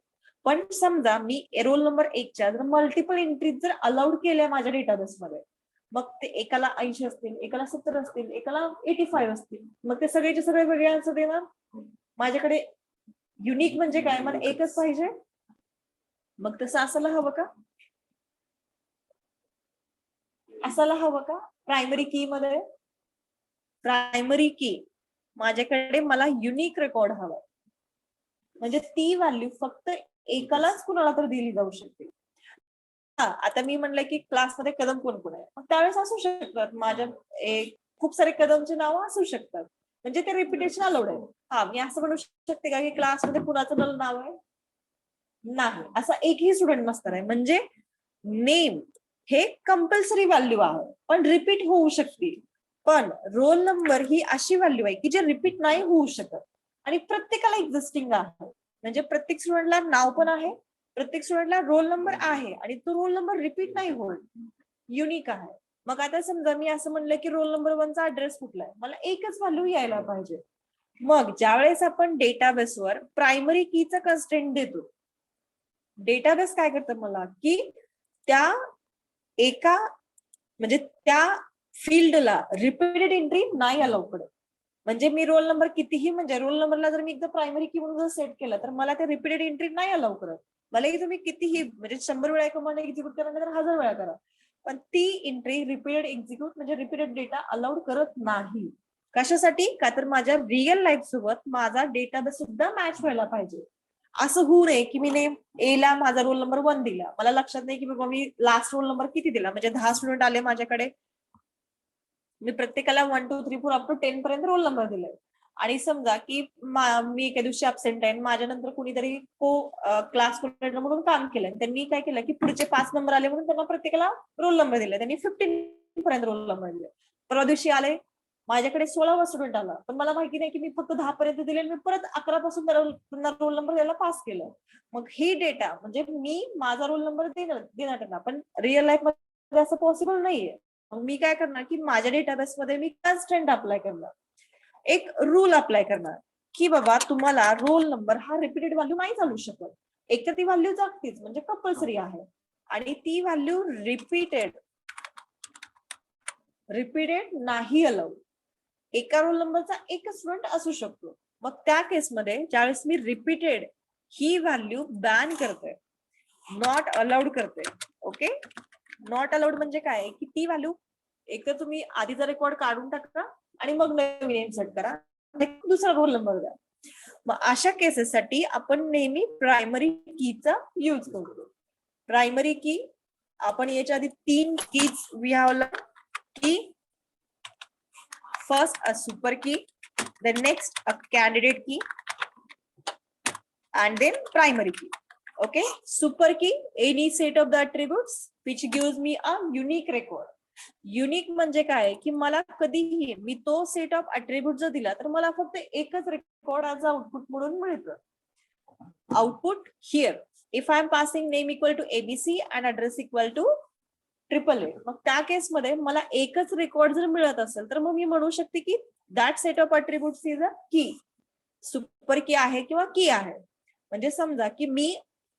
पण समजा मी रोल नंबर 1 च्या जर मल्टिपल एंट्रीज जर अलाउड केल्या माझ्या डेटाबेसमध्ये, मग ते एकाला 80 असतील, एकाला 70 असतील, एकाला 85 असतील, मग ते सगळेचे सगळे वेगळे आन्सर देणार. माझ्याकडे युनिक म्हणजे काय, मला एकच पाहिजे. मग तसं असायला हवं का? असायला हवं का? प्रायमरी की मध्ये, प्रायमरी की माझ्याकडे मला युनिक रेकॉर्ड हवा, म्हणजे ती व्हॅल्यू फक्त एकालाच कुणाला तर दिली जाऊ शकते. हा, आता मी म्हणलं की क्लासमध्ये कदम कोण कोण आहे, मग त्यावेळेस असू शकतात माझ्या खूप सारे कदमचे नाव असू शकतात, म्हणजे ते रिपिटेशन अलाउड आहे. हा, मी असं म्हणू शकते का की क्लासमध्ये कुणाचं नाव आहे? नाही, असा एकही स्टुडंट नसणार आहे. म्हणजे नेम हे कंपल्सरी व्हॅल्यू आहे, पण रिपीट होऊ शकते. पण रोल नंबर ही अशी व्हॅल्यू आहे की जे रिपीट नाही होऊ शकत आणि प्रत्येकाला एक्झिस्टिंग आहे. म्हणजे प्रत्येक स्टुडंटला नाव पण आहे, प्रत्येक स्टुडंटला रोल नंबर आहे आणि तो रोल नंबर रिपीट नाही होत, युनिक आहे. मग आता समजा मी असं म्हणलं की रोल नंबर 1 चा ऍड्रेस कुठला आहे, मला एकच व्हॅल्यू यायला पाहिजे. मग ज्यावेळेस आपण डेटाबेसवर प्रायमरी कीचा कन्स्ट्रेंट देतो, डेटाबेस काय करतं मला की त्या एका म्हणजे त्या फील्डला रिपीटेड एंट्री नाही अलाउ करत. म्हणजे मी रोल नंबर कितीही, म्हणजे रोल नंबरला जर मी एकदा प्रायमरी की म्हणून जर सेट केलं तर मला ते रिपीटेड एंट्री नाही अलाउ करत. मला तुम्ही कितीही म्हणजे 100 वेळा कमांड एक्झिक्यूट करा तर 1000 वेळा करा, पण ती एंट्री रिपीटेड एक्झिक्यूट म्हणजे रिपीटेड डेटा अलाउड करत नाही. कशासाठी? का तर माझ्या रिअल लाईफ सोबत माझा डेटाबेस सुद्धा मॅच व्हायला पाहिजे. असं होऊ नये की मी नेम ए ला माझा रोल नंबर 1 दिला, मला लक्षात नाही की बाबा मी लास्ट रोल नंबर किती दिला, म्हणजे 10 स्टुडंट आले माझ्याकडे, मी प्रत्येकाला 1 2 3 4 अप टू 10 पर्यंत रोल नंबर दिलाय. आणि समजा की मी एका दिवशी अब्सेंट आहे, माझ्या नंतर कुणीतरी क्लास कोऑर्डिनेटर म्हणून काम केलंय, त्यांनी काय केलं की पुढचे 5 नंबर आले म्हणून त्यांना प्रत्येकाला रोल नंबर दिले, त्यांनी 15 पर्यंत रोल नंबर दिले. परवा दिवशी आले, माझ्याकडे 16वा स्टुडंट आला, पण मला माहिती नाही की मी फक्त 10 पर्यंत दिले आणि मी परत 11 पासून रोल नंबर द्यायला पास केलं. मग ही डेटा म्हणजे मी माझा रोल नंबर देणार त्यांना, पण रिअल लाईफ मध्ये असं पॉसिबल नाहीये. मग मी काय करणार की माझ्या डेटाबेस मध्ये मी कन्स्ट्रेंट अप्लाय करणार, एक रूल अप्लाय करणार की बाबा तुम्हाला रोल नंबर हा रिपीटेड व्हॅल्यू नाही चालू शकत. एक तर ती व्हॅल्यू जागतीच म्हणजे कंपल्सरी आहे, आणि ती व्हॅल्यू रिपीटेड नाही अलाउड. एका रोल नंबरचा एकच स्टुडंट असू शकतो. मग त्या केसमध्ये ज्यावेळेस मी रिपीटेड ही व्हॅल्यू बॅन करते, नॉट अलाउड करते. ओके, नॉट अलाउड म्हणजे काय की ती व्हॅल्यू एक तर तुम्ही आधीचा रेकॉर्ड काढून टाका आणि मग नवीन इन्सर्ट करा, दुसरा रोल नंबर द्या. मग अशा केसेससाठी आपण नेहमी प्रायमरी कीचा यूज करतो. प्रायमरी की आपण याच्या आधी 3 कीज वी हॅव की first a super key, then next a candidate key, and then primary key. Okay, super key any set of the attributes which gives me a unique record. Unique म्हणजे काय की मला कधीही मी तो set of attribute जर दिला तर मला फक्त एकच रेकॉर्ड ॲज आउटपुट म्हणून मिळतं. Output here if I am passing name equal to ABC and address equal to AAA, मग त्या केसमध्ये मला एकच रेकॉर्ड जर मिळत असेल तर मग मी म्हणू शकते की that set of attributes is a की, सुपर की आहे किंवा की आहे. म्हणजे समजा की मी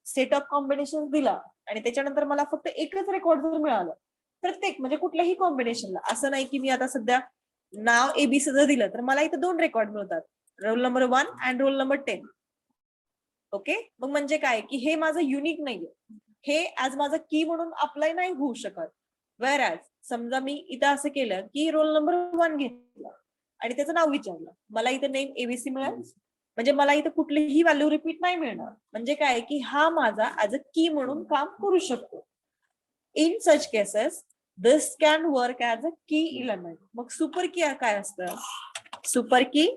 सेट ऑफ कॉम्बिनेशन दिला आणि त्याच्यानंतर मला फक्त एकच रेकॉर्ड जर मिळालं प्रत्येक म्हणजे कुठल्याही कॉम्बिनेशनला, असं नाही की मी आता सध्या नाव एबीसी जर दिलं तर मला इथं 2 रेकॉर्ड मिळतात, roll number 1 and roll number 10. Okay, मग म्हणजे काय की हे माझं युनिक नाहीये, हे ऍज माझं की म्हणून अप्लाय नाही होऊ शकत. वेअर ऍज समजा मी इथं असं केलं की रोल नंबर 1 घेतला आणि त्याचं नाव विचारलं, मला इथं नेम एबीसी मिळेल, म्हणजे मला इथं कुठलीही व्हॅल्यू रिपीट नाही मिळणार. म्हणजे काय की हा माझा ऍज अ की म्हणून काम करू शकतो. In such cases this can work as a key element. Mug super की काय असतं? सुपर की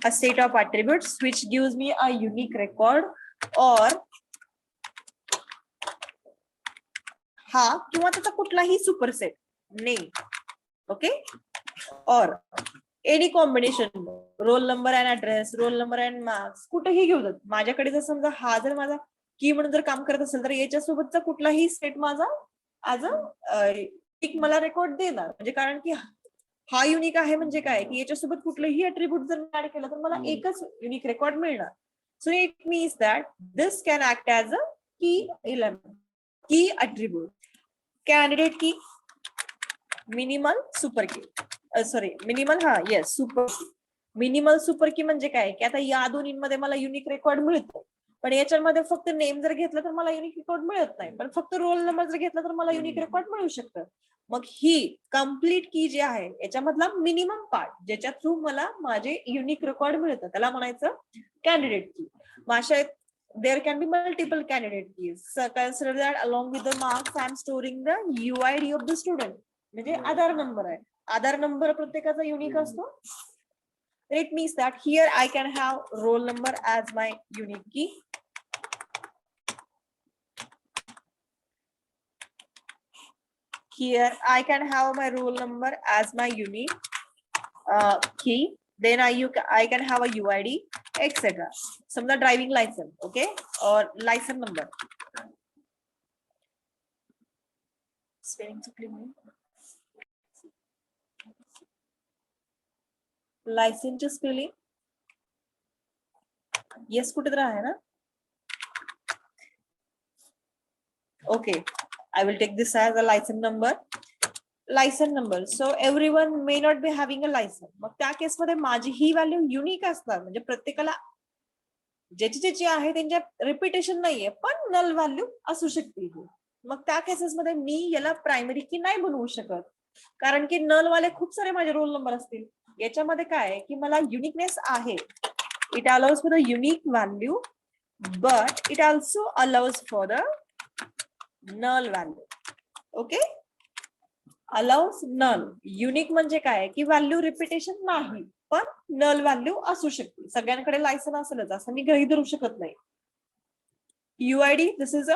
a set of attributes which gives me a unique record, or हा किंवा त्याचा कुठलाही सुपरसेट नेम. ओके, और any combination roll number and address, roll number and marks कुठेही घेऊ देत. माझ्याकडे जर समजा हा जर माझा की म्हणून जर काम करत असेल तर याच्यासोबतचा कुठलाही सेट माझा ऍज अ मला रेकॉर्ड देणार. म्हणजे कारण की हा युनिक आहे म्हणजे काय की याच्यासोबत कुठलंही अट्रिब्यूट जर ऍड केलं तर मला एकच युनिक रेकॉर्ड मिळणार. So it means that this can act as a की एलिमेंट, की अट्रिब्यूट. कॅन्डिडेट की, मिनिमल सुपर की, सॉरी मिनिमल, हा येस सुपर की. मिनिमल सुपर की म्हणजे काय की आता या दोन्हीमध्ये मला युनिक रेकॉर्ड मिळतो, पण याच्यामध्ये फक्त नेम जर घेतलं तर मला युनिक रेकॉर्ड मिळत नाही, पण फक्त रोल नंबर जर घेतला तर मला युनिक रेकॉर्ड मिळू शकतं. मग ही कम्प्लीट की जी आहे याच्यामधला मिनिमम पार्ट ज्याच्या थ्रू मला माझे युनिक रेकॉर्ड मिळतं त्याला म्हणायचं कॅन्डिडेट की. अशा there can be multiple candidate keys. So consider that along with the marks I am storing the UID of the student. म्हणजे आधार नंबर आहे, आधार नंबर प्रत्येकाचा युनिक असतो. It means that here I can have roll number as my unique key. Here I can have my roll number as my unique key. Then I can have a UID, etc. समजा driving licence, okay, और licence number. Spelling चुकली म्हणून लायसनची spelling yes कुठे तर आहे ना. Okay, I will take this as a license number. Licence number. So everyone may not be having a licence. मग त्या केसमध्ये माझी ही व्हॅल्यू युनिक असणार, म्हणजे प्रत्येकाला ज्याची आहे त्यांच्या रिपिटेशन नाहीये, पण नल व्हॅल्यू असू शकते. मग त्या केसेसमध्ये मी याला प्रायमरी की नाही बनवू शकत, कारण की नल वाले खूप सारे माझे रोल नंबर असतील. याच्यामध्ये काय की मला युनिकनेस आहे, it allows for the unique value but it also allows for the null value. Okay, allows null. Unique म्हणजे काय की व्हॅल्यू रिपिटेशन नाही, पण नल व्हॅल्यू असू शकते. सगळ्यांकडे लायसन असेलच असं मी गृहीत धरू शकत नाही. UID, this is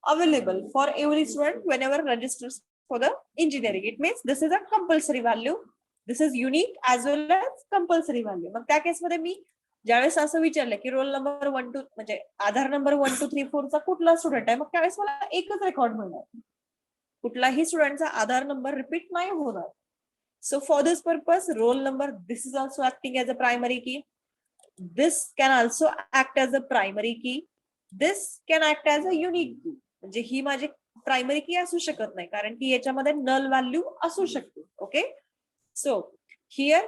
available for every student whenever registers for the engineering. It means this is a compulsory value this is unique as well as compulsory value. मग त्या केसमध्ये मी ज्यावेळेस असं विचारलं की रोल नंबर 1 2 म्हणजे आधार नंबर 1 2 3 4 चा कुठला स्टुडंट आहे, मग त्यावेळेस मला एकच रेकॉर्ड मिळणार, कुठलाही स्टुडंटचा आधार नंबर रिपीट नाही होणार. So for this purpose, roll number, this is also acting as a primary key. This can also act as a primary key. This can act as a unique key. म्हणजे ही माझी primary की असू शकत नाही, कारण की याच्यामध्ये नल व्हॅल्यू असू शकते. Okay, so here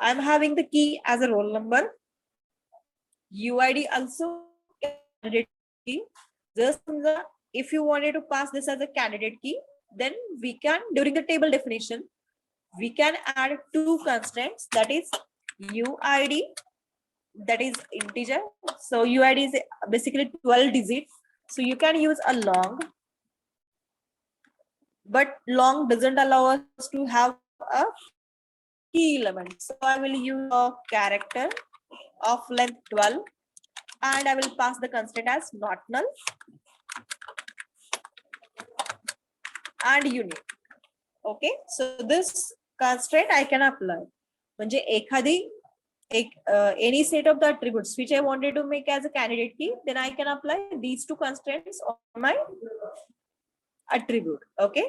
I am having the key as a roll number. UID also candidate key. Just if you wanted to pass this as a candidate key, then we can, during the table definition, we can add two constants, that is UID, that is integer. So UID is basically 12 digits. So you can use a long, but long doesn't allow us to have a key element. So I will use a character of length 12 and I will pass the constant as not null and unique. Okay, so this constraint I can apply. म्हणजे एखादी any set of the attributes which I wanted to make as a candidate key, then I can apply these two constraints on my attribute. Okay,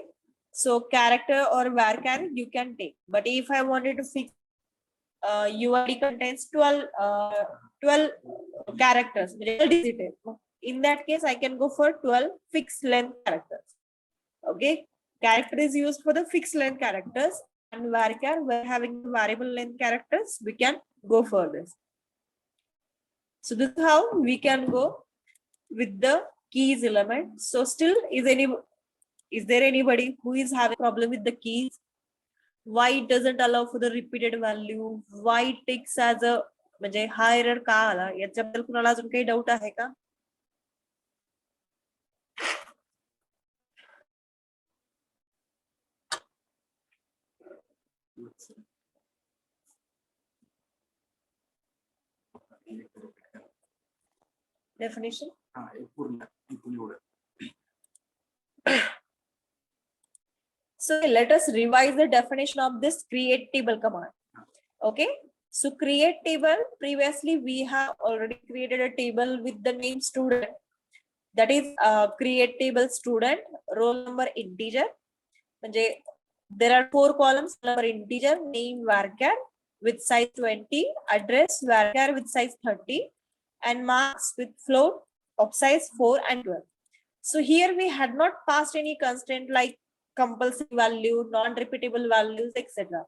so character or varchar you can take, but if I wanted to fix UID contains 12 characters, in that case I can go for 12 fixed length characters. Okay, character is used for the fixed length characters, and varchar, we're having variable length characters, we can go for this. So this is how we can go with the keys element. So still is there anybody who is having problem with the keys? Why it doesn't allow for the repeated value? Why it takes as a म्हणजे हा error का आला, याच्याबद्दल कुणाला अजून काही doubt आहे का? Definition. So let us revise the definition of this create table command. Okay, so create table, previously we have already created a table with the name student, that is create table student, roll number integer. म्हणजे there are 4 columns, number integer, name varchar with size 20, address varchar with size 30, and marks with float of size 4 and 12. So here we had not passed any constraint like compulsory value, non-repeatable values, etc.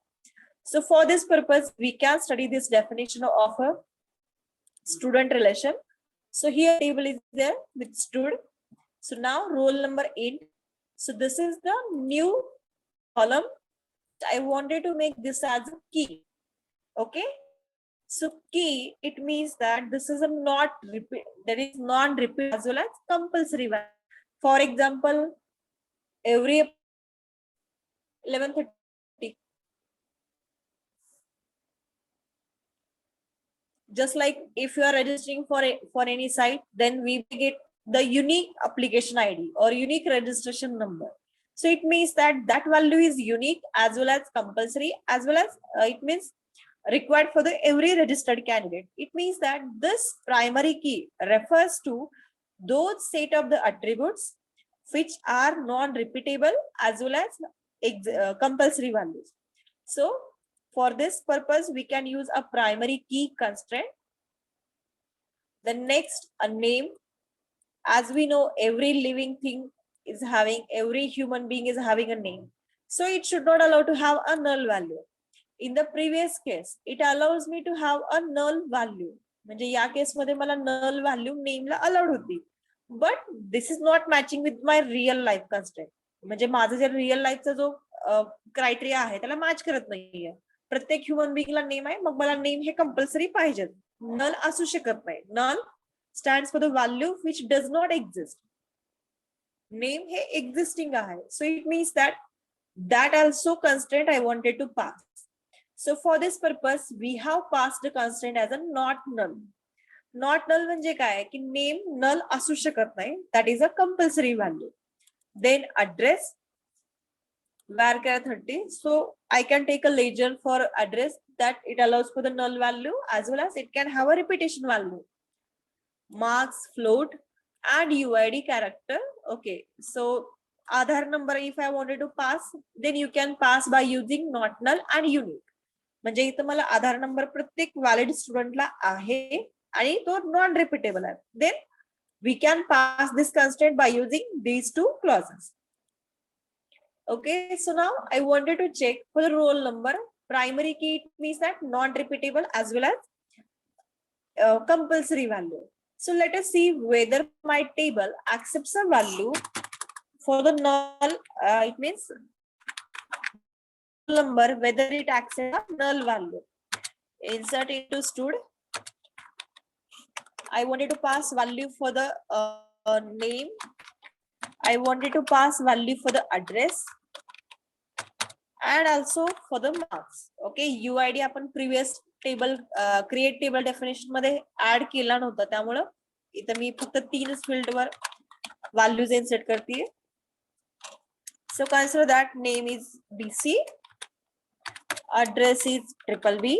So for this purpose, we can study this definition of a student relation. So here table is there with stud. So now roll number int. So this is the new column. I wanted to make this as a key. Okay. So key, it means that this is a not repeat, that is non-repeat as well as compulsory value. For example, every 11:30. Just like if you are registering for any site, then we get the unique application ID or unique registration number. So it means that that value is unique as well as compulsory, as well as it means required for the every registered candidate. It means that this primary key refers to those set of the attributes which are non-repeatable as well as compulsory values. So for this purpose, we can use a primary key constraint. The next, a name. As we know, every living thing is having, every human being is having a name. So it should not allow to have a null value. In the previous case, it allows me to have a null value. म्हणजे या case मध्ये मला null value name ला allowed होती. But this is not matching with my real life constraint. म्हणजे माझं जे real लाईफचा जो criteria आहे त्याला मॅच करत नाहीये. प्रत्येक ह्युमन बिंगला नेम आहे, मग मला नेम हे कंपल्सरी पाहिजे, नल असू शकत नाही. नल stands for the value which does not exist. Name hey existing आहे. So it means that also constraint I wanted to pass. So for this purpose, we have passed the constraint as a not null. Not null म्हणजे काय की name null असू शकत नाही. That is a compulsory value. Then address. varchar 30. So I can take a ledger for address that it allows for the null value as well as it can have a repetition value. Marks, float, and UID character. Okay, so Aadhaar number if I wanted to pass, then you can pass by using not null and unique. म्हणजे इथं मला आधार number प्रत्येक valid स्टुडंटला आहे आणि तो non repeatable आहे. Then we can pass this constraint by using these two clauses. Okay, so now I wanted to check for the roll number. Primary key means that non-repeatable as well as compulsory value. So let us see whether my table accepts a value for the null. It means number whether it accepts a null value. Insert into stud. I wanted to pass value for the name. I wanted to pass value for the address and also for the marks. Okay, UID आपण previous table create table definition मध्ये add केला नव्हता त्यामुळे इथं मी फक्त 3 field वर values insert करते. So consider that name is BC, address is BBB,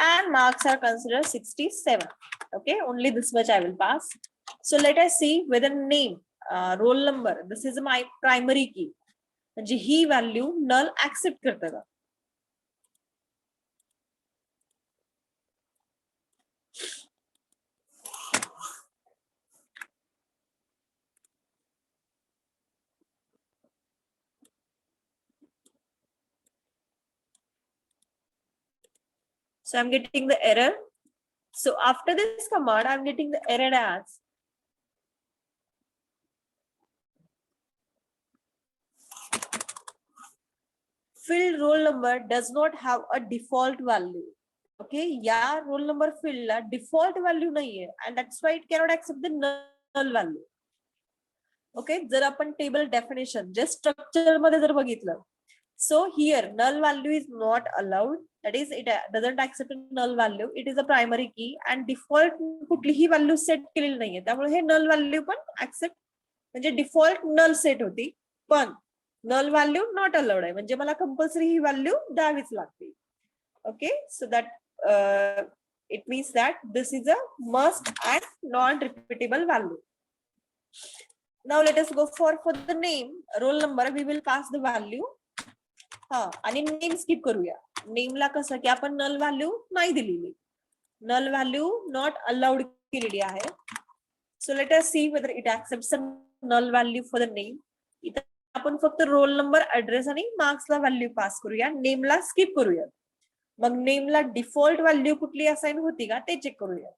and marks are considered 67. Okay, only this much I will pass. So let us see whether name, roll number, this is my primary key. म्हणजे ही value नल accept करतं का? So I'm getting the error. So after this command, I'm getting the error as field roll number does not have a default value. Okay, या roll number field ला default value नाहीये and that's why it cannot accept the null value. Okay, जर आपण table definition just structure मध्ये जर बघितलं, so here null value is not allowed. That is, it doesn't accept a null value. It is a primary key and default कुठलीही value set केलेली नाहीये. त्यामुळे हे null value पण accept म्हणजे default null set होती पण null value not allowed आहे म्हणजे मला कंपल्सरी ही व्हॅल्यू द्यावीच लागते. Okay, so that it means that this is a must and non-repeatable value. Now let us go for the name, roll number. We will pass the value. हा आणि name skip करूया. नेमला कसं की आपण नल value नाही दिलेली, नल value not allowed केलेली आहे. So let us see whether it accepts a null value for the name. इथं आपण फक्त रोल नंबर, ऍड्रेस आणि मार्क्सला व्हॅल्यू पास करूया, नेमला स्किप करूया. मग नेमला डिफॉल्ट व्हॅल्यू कुठली असाइन होती का ते चेक करूया.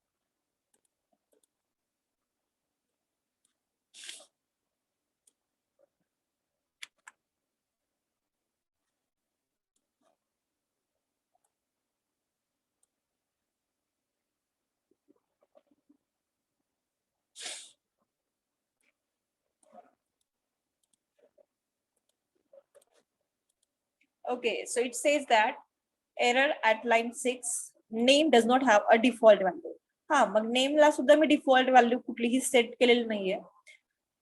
Okay, so it says that error at line 6, name does not have a default value. हा मग नेमला सुद्धा मी डिफॉल्ट व्हॅल्यू कुठलीही सेट केलेली नाहीये.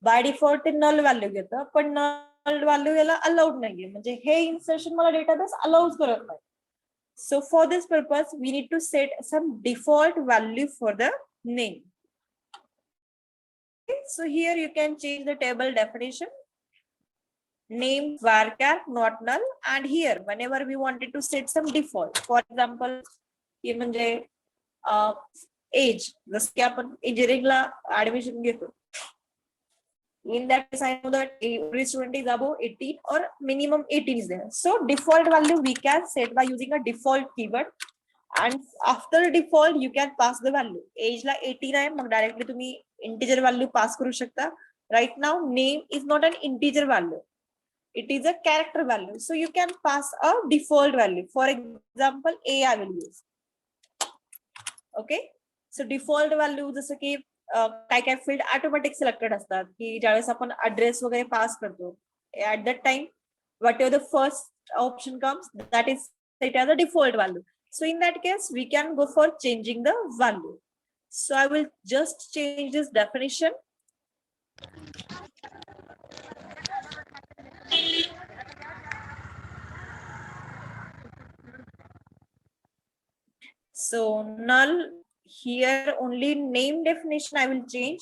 बाय डिफॉल्ट ते नल व्हॅल्यू घेतं पण नल व्हॅल्यू याला अलाउड नाहीये म्हणजे हे इन्सर्शन मला डेटाबेस अलाउड करत नाही. So for this purpose we need to set some default value for the name. Okay, so here you can change the table definition. Name varchar not null and here whenever we wanted to set some default, for example हे म्हणजे age, जसं की आपण इंजिनिअरिंगला admission घेतो, in that case I know that every student is above 18 or minimum 18 is there. So default value we can set by using a default keyword and after default you can pass the value. Age ला 18 आहे मग directly तुम्ही integer value pass करू शकता. Right now name is not an integer value, it is a character value, so you can pass a default value. For example a I will use. Okay, so default value जसं की काय काय field automatic selected असतात की ज्यावेळेस आपण address वगैरे pass करतो, at that time whatever the first option comes that is set as a default value. So in that case we can go for changing the value. So I will just change this definition. So null here, only name definition I will change.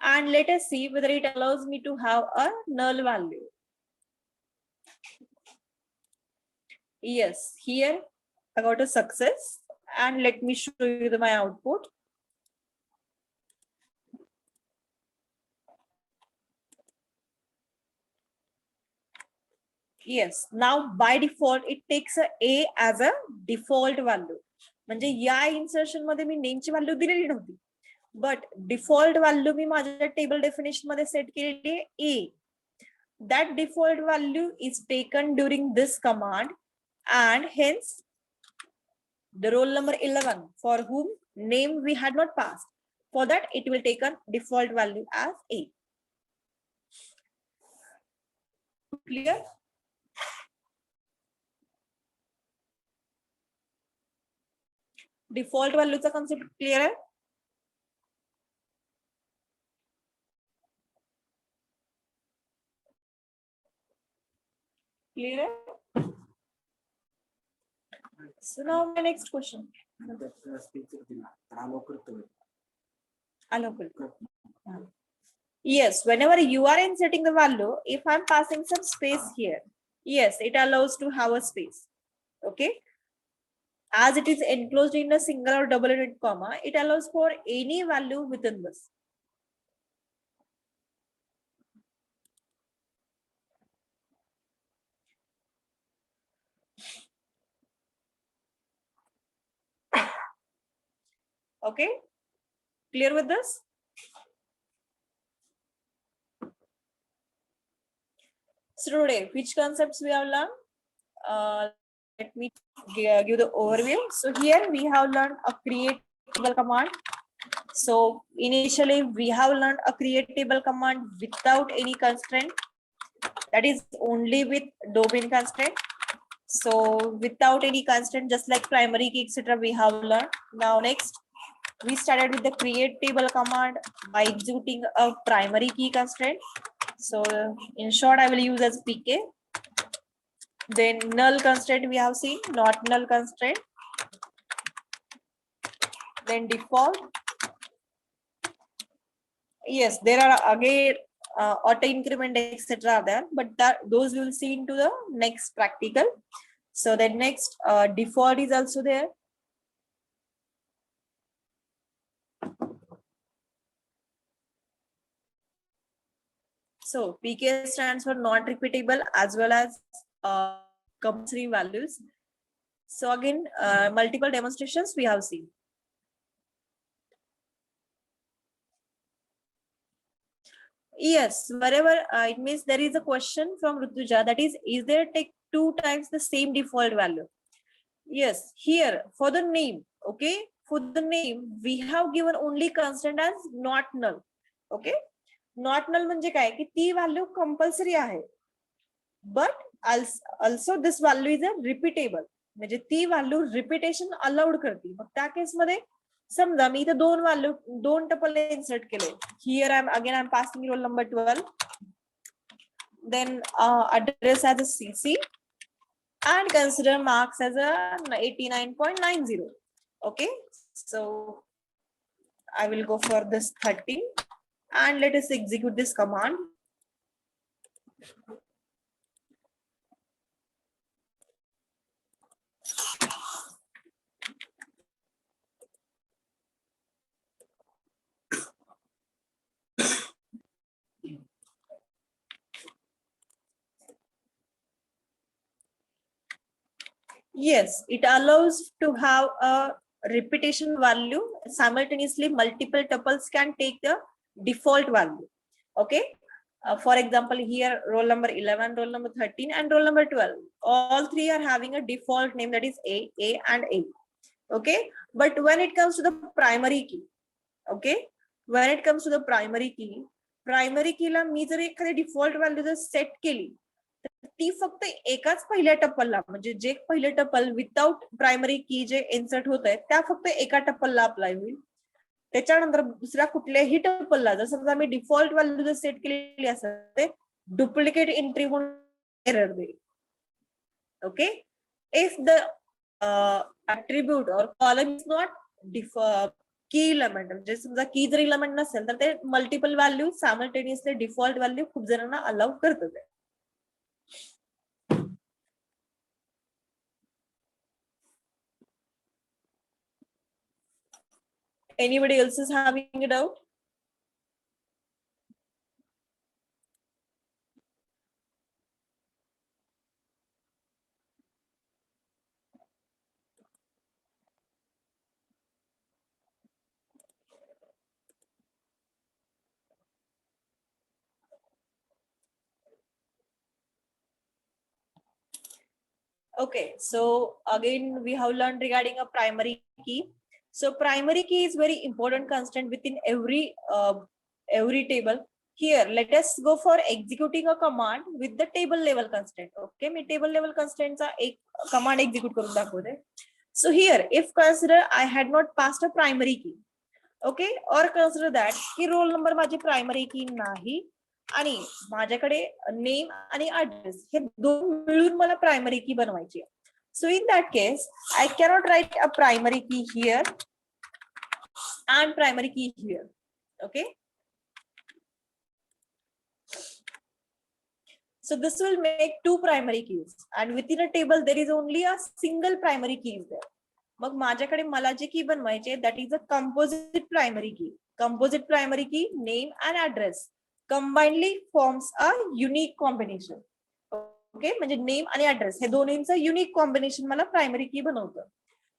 And let us see whether it allows me to have a null value. Yes, here I got a success, and let me show you my output. Yes, now by default it takes a as a default value. म्हणजे या insertion मध्ये मी नेमची value दिलेली नव्हती, but default value मी माझ्या table definition मध्ये set केलेली आहे ए. That default value is taken during this command, and hence the roll number 11 for whom name we had not passed, for that it will take a default value as a. Clear? Default value चा concept clear आहे? Clear आहे? So now my next question. Allow करतो. Yes, whenever you are inserting the value, if I'm passing some space here, yes, it allows to have a space. Okay. As it is enclosed in a single or double inverted comma, it allows for any value within this. Okay, clear with this? So today, which concepts we have learned? Let me give the overview. So here we have learned a create table command. So initially we have learned a create table command without any constraint. That is only with domain constraint. So without any constraint, just like primary key, etc., we have learned. Now next, we started with the create table command by executing a primary key constraint. So in short, I will use as PK. Then null constraint we have seen, not null constraint. Then default. Yes, there are again auto increment, etc. are there, but those we will see into the next practical. So then next default is also there. So PK stands for not repeatable as well as compulsory values. So again, multiple demonstrations we have seen. Yes, wherever it means there is a question from Rutuja, that is there take 2 times the same default value? Yes, here for the name, okay, for the name we have given only constant as not null. Okay, not null म्हणजे काय की ती value compulsory आहे, but also this value is a repeatable, म्हणजे ती value repetition allowed करते. मग त्या case मध्ये समजा मी इथे दोन टपल इन्सर्ट केले. Here I'm passing roll number 12, then address as a CC, and consider marks as a 89.90. Okay, so I will go for this 30, and let us execute this command. Yes, it allows to have a repetition value. Simultaneously, multiple tuples can take the default value. Okay. For example, here roll number 11, roll number 13, and roll number 12. All three are having a default name, that is A, and A. Okay. But when it comes to the primary key, okay, when it comes to the primary key ला मी जर एखादी default value जर set केली, ती फक्त एकाच पहिल्या टप्पलला, म्हणजे जे पहिले टप्पल विदाउट प्रायमरी की जे इन्सर्ट होत आहे त्या फक्त एका टप्पलला अप्लाय होईल. त्याच्यानंतर दुसऱ्या कुठल्याही टप्पलला जर समजा मी डिफॉल्ट व्हॅल्यू जर सेट केलेली असेल ते डुप्लिकेट एंट्री म्हणून एरर देईल. Okay, if the attribute or column is not key element, म्हणजे समजा की जर इलेमेंट नसेल तर ते multiple value simultaneously default value खूप जणांना अलाउ करतं ते. Anybody else is having a doubt? Okay, so again we have learned regarding a primary key. So primary key is very important constant within every table. Here, let us go for executing a command with the table level constant. Okay, me table level constantचा एक command execute करून दाखवते. So here, if consider I had not passed a primary key, okay, or consider that की roll number माझी primary key नाही आणि माझ्याकडे name आणि address हे दोन मिळून मला प्रायमरी की बनवायची. So in that case I cannot write a primary key here and primary key here. Okay, so this will make two primary keys and within a table there is only a single primary key is there. मग माझ्याकडे मला जे की बनवायचे that is a composite primary key. Composite primary key, name and address combinedly forms a unique combination. Okay, म्हणजे name आणि address हे दोन्हींचं unique combination मला primary की बनवतं.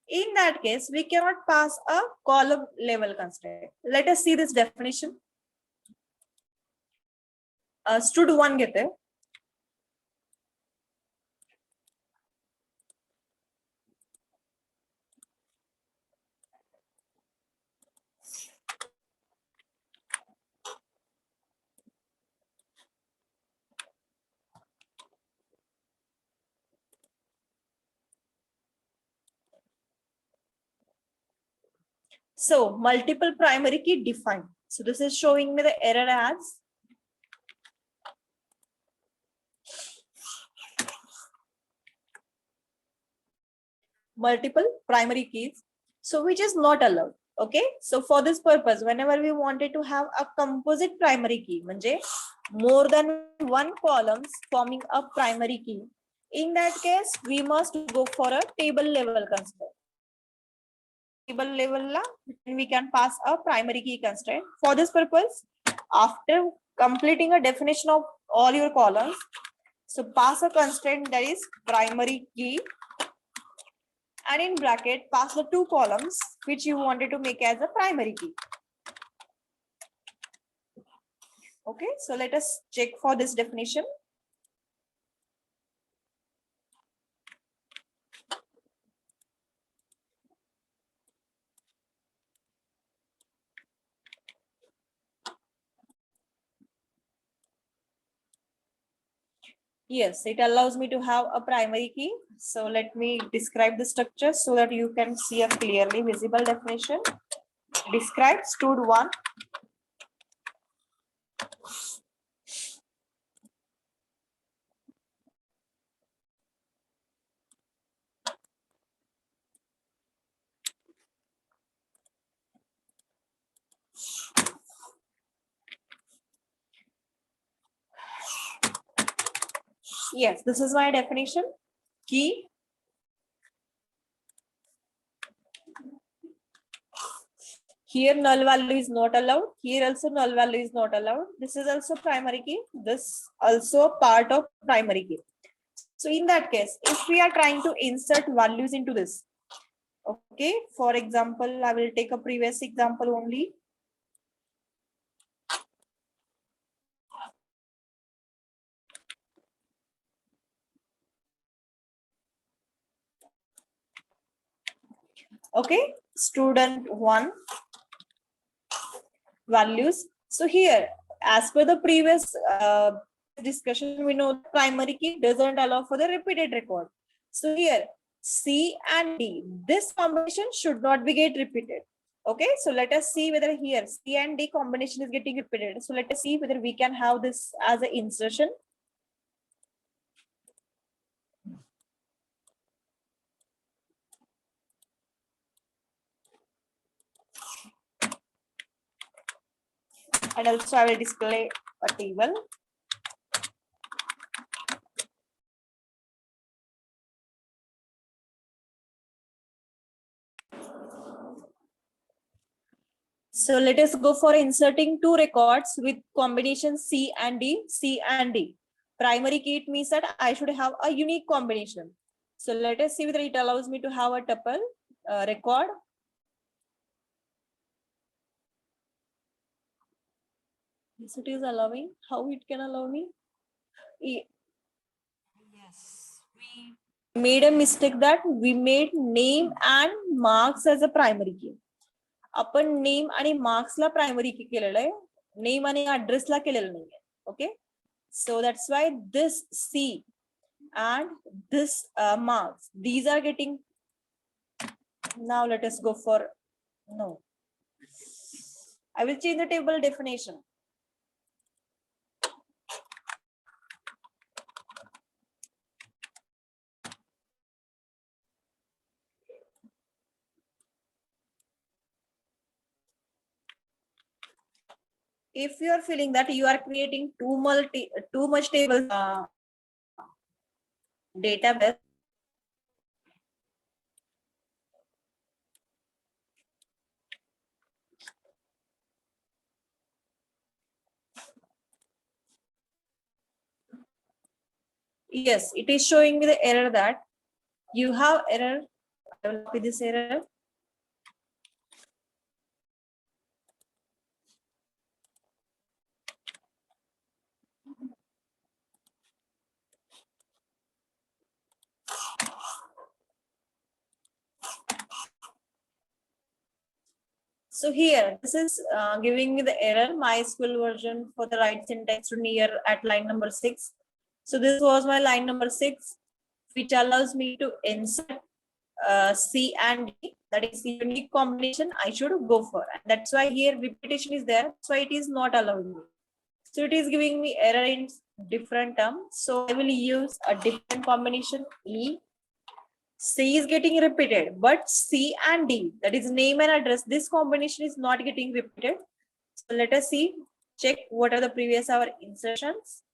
In that case, we cannot pass a column level constraint. Let us see this definition. Stud1 घेते. So multiple primary key defined. So this is showing me the error as multiple primary keys. So which is not allowed. Okay. So for this purpose, whenever we wanted to have a composite primary key, म्हणजे more than one columns forming a primary key, in that case, we must go for a table level constraint. Table level la, we can pass a primary key constraint. For this purpose, after completing a definition of all your columns, so pass a constraint that is primary key, and in bracket pass the two columns which you wanted to make as a primary key. Okay, so let us check for this definition. Yes, it allows me to have a primary key. So let me describe the structure so that you can see a clearly visible definition. Describe stud1. Yes, this is my definition. Key. Here null value is not allowed. Here also null value is not allowed. This is also primary key. This also part of primary key. So in that case, if we are trying to insert values into this, okay, for example, I will take a previous example only. Okay, student1 values. So here, as per the previous discussion, we know the primary key doesn't allow for the repeated record. So here, C and D, this combination should not be get repeated. Okay, so let us see whether here C and D combination is getting repeated. So let us see whether we can have this as an insertion. and also I will display a table. So let us go for inserting two records with combination C and D, C and D. Primary key, it means that I should have a unique combination. So let us see whether it allows me to have a tuple record. Yes, it is allowing. How it can allow me? Yes, we made a mistake that we made name and marks as a primary key. आपण name आणि मार्क्सला primary की केलेलं आहे, name आणि ऍड्रेसला केलेलं नाहीये. Okay, so that's why this C and this marks, these are getting. Now let us go for no. I will change the table definition. If you are feeling that you are creating too much table database, yes, it is showing me the error that you have error. I will copy this error. So here, this is giving me the error, MySQL version for the right syntax to near at line number 6. So this was my line number 6, which allows me to insert C and D, that is the unique combination I should go for. And that's why here repetition is there, so it is not allowing me. So it is giving me error in different terms. So I will use a different combination E. C is getting repeated, but C and D, that is name and address, this combination is not getting repeated. So let us see, check what are the previous our insertions.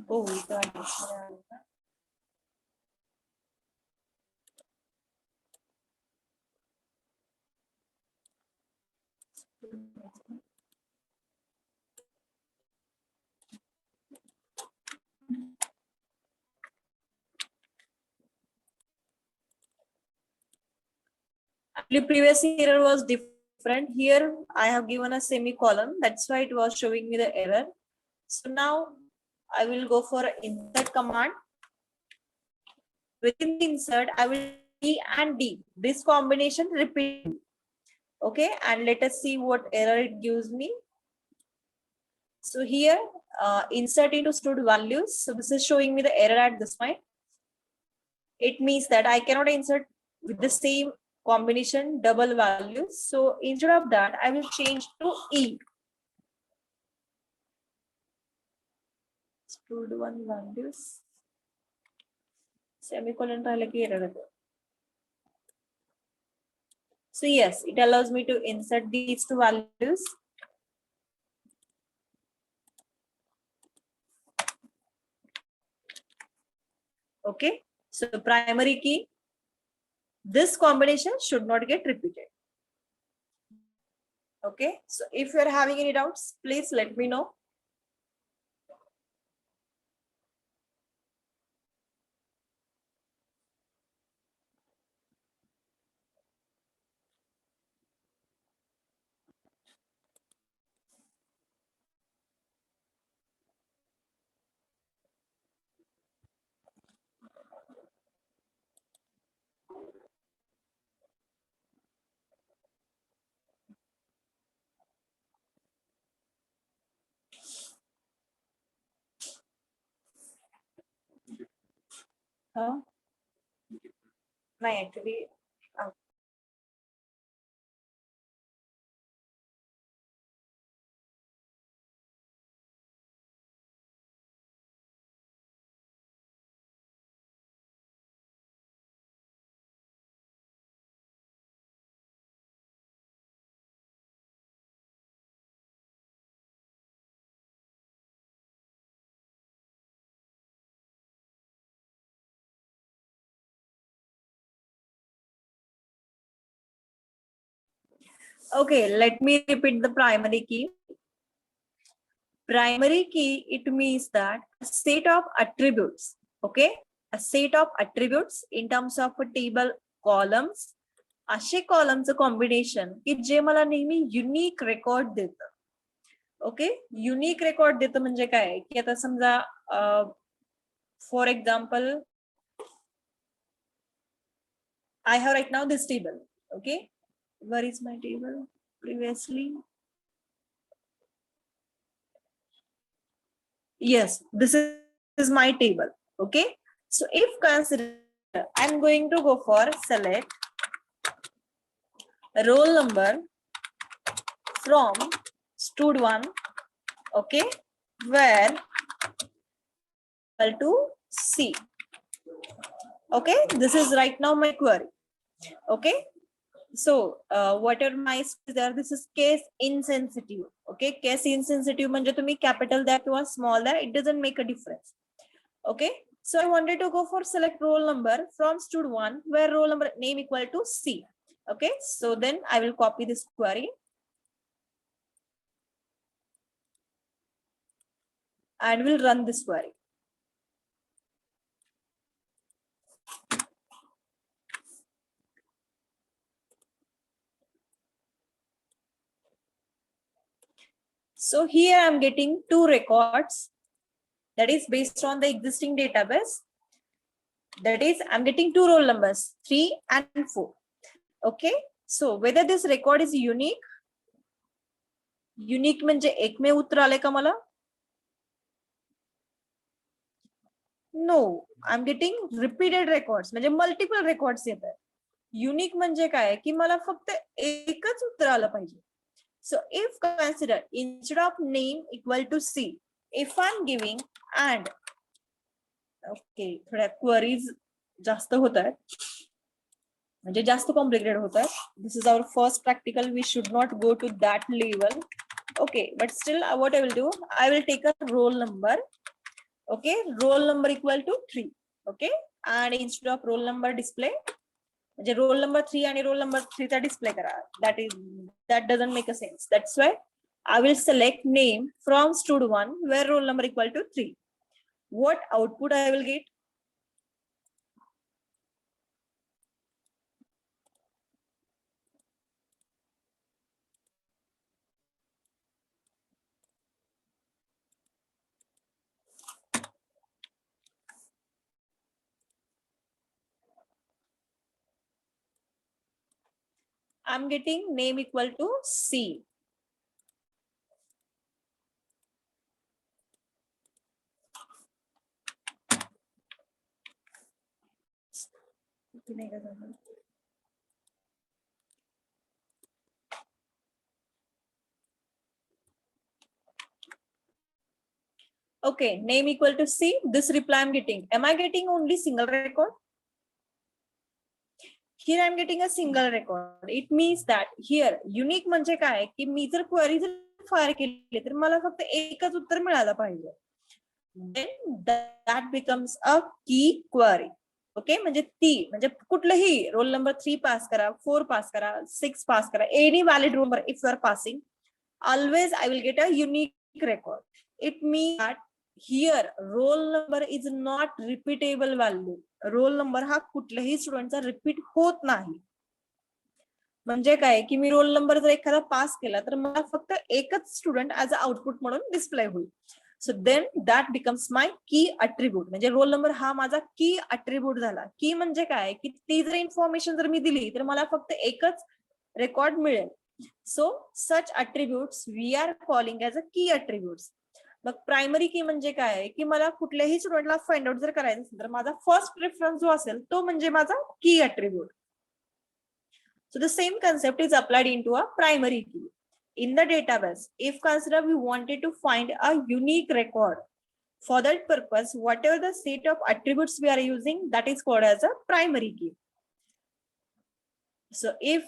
Oh, we got it. Actually, previous error was different. Here I have given a semicolon. That's why it was showing me the error. So now I will go for insert command. Within the insert, I will D and D. This combination repeat. Okay, and let us see what error it gives me. So here, insert into stored values. So this is showing me the error at this point. It means that I cannot insert with the same combination double values. So instead of that, I will change to E. Stored one values. Semicolon error. So yes, it allows me to insert these two values. Okay, so the primary key, this combination should not get repeated. Okay, so if you are having any doubts, please let me know. नाही actually Okay, let me repeat the primary key. Primary key, it means that a set of attributes, okay? A set of attributes in terms of a table columns, असे कॉलमचं combination की जे मला नेहमी unique record देतं. Okay, unique record देतं म्हणजे काय की आता समजा for example I have right now this table. Okay, where is my table previously? Yes, this is my table. Okay, so if consider, I'm going to go for select roll number from stud1. Okay, where equal to C. Okay, this is right now my query. Okay, so whatever my there, this is case insensitive. Okay, case insensitive म्हणजे तुम्ही capital द्या किंवा small द्या, it doesn't make a difference. Okay, so I wanted to go for select roll number from stud1 where roll number name equal to C. Okay, so then I will copy this query and will run this query. So here I'm getting two records that is based on the existing database. That is, I'm getting two roll numbers, 3 and 4. Okay, so whether this record is unique, unique म्हणजे एक में उत्तर आले का मला? No, I'm getting repeated records म्हणजे multiple records येत आहेत. Unique म्हणजे काय की मला फक्त एकच उत्तर आलं पाहिजे. So if consider instead of name equal to C, if I'm giving and okay, थोड्या queries जास्त होत आहेत म्हणजे जास्त कॉम्प्लिकेटेड होत आहेत. This is our first practical, we should not go to that level. Okay, but still what I will do, I will take a roll number. Okay, roll number equal to 3. Okay, and instead of roll number display म्हणजे roll number 3 आणि roll number 3 चा display करा. That doesn't make a sense. That's why I will select name from stud1 where roll number equal to 3. What output I will get? I'm getting name equal to C. Okay, name equal to C. This reply I'm getting. Am I getting only single record? Here I'm getting a single record. It means that here unique म्हणजे काय की मी जर query जर fire केली तर मला फक्त एकच उत्तर मिळालं पाहिजे. Then that becomes a key query. Okay, म्हणजे ती म्हणजे कुठलंही रोल नंबर 3 पास करा, 4 पास करा, 6 पास करा, any valid roll number if you are passing, always I will get a unique record. It means that here roll number is not repeatable value. Role number हा कुठल्याही स्टुडंटचा repeat होत नाही. म्हणजे काय की मी रोल नंबर जर एखादा पास केला तर मला फक्त एकच स्टुडंट ऍज अ आउटपुट म्हणून डिस्प्ले होईल. So then that becomes my key attribute. म्हणजे रोल नंबर हा माझा की अट्रिब्यूट झाला. की म्हणजे काय की ती जर इन्फॉर्मेशन जर मी दिली तर मला फक्त एकच रेकॉर्ड मिळेल. So such attributes we are calling as a key attributes. Mug primary की म्हणजे काय की मला कुठल्याही स्टुडंटला फाइंड आउट जर करायचं असेल तर माझा फर्स्ट प्रेफरन्स जो असेल तो म्हणजे माझा की attribute. So the same concept is applied into a primary key. In the database, if consider we wanted to find a unique record, for that purpose, whatever the set of attributes we are using, that is called as a primary key. So if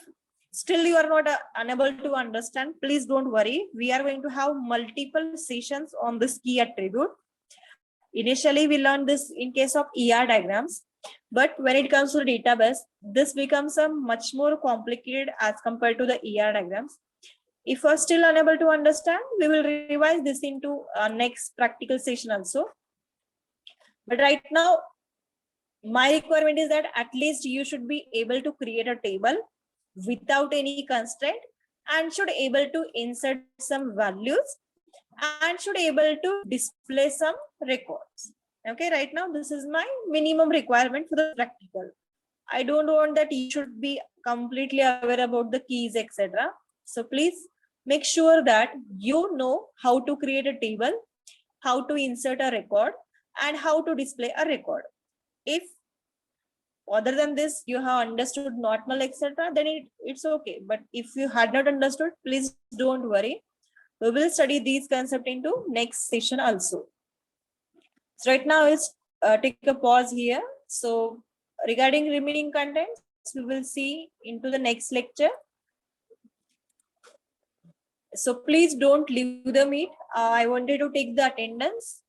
still you are not unable to understand, please don't worry. We are going to have multiple sessions on this key attribute. Initially, we learned this in case of ER diagrams. But when it comes to the database, this becomes a much more complicated as compared to the ER diagrams. If you're still unable to understand, we will revise this into our next practical session also. But right now, my requirement is that at least you should be able to create a table without any constraint and should able to insert some values and should able to display some records. Okay, right now this is my minimum requirement for the practical. I don't want that you should be completely aware about the keys, etc. So please make sure that you know how to create a table, how to insert a record, and how to display a record. If other than this you have understood normal, etc., then it's okay. But if you had not understood, please don't worry. We will study these concepts into next session also. So right now, let's take a pause here. So regarding remaining contents, we will see into the next lecture. So please don't leave the meet. I wanted to take the attendance.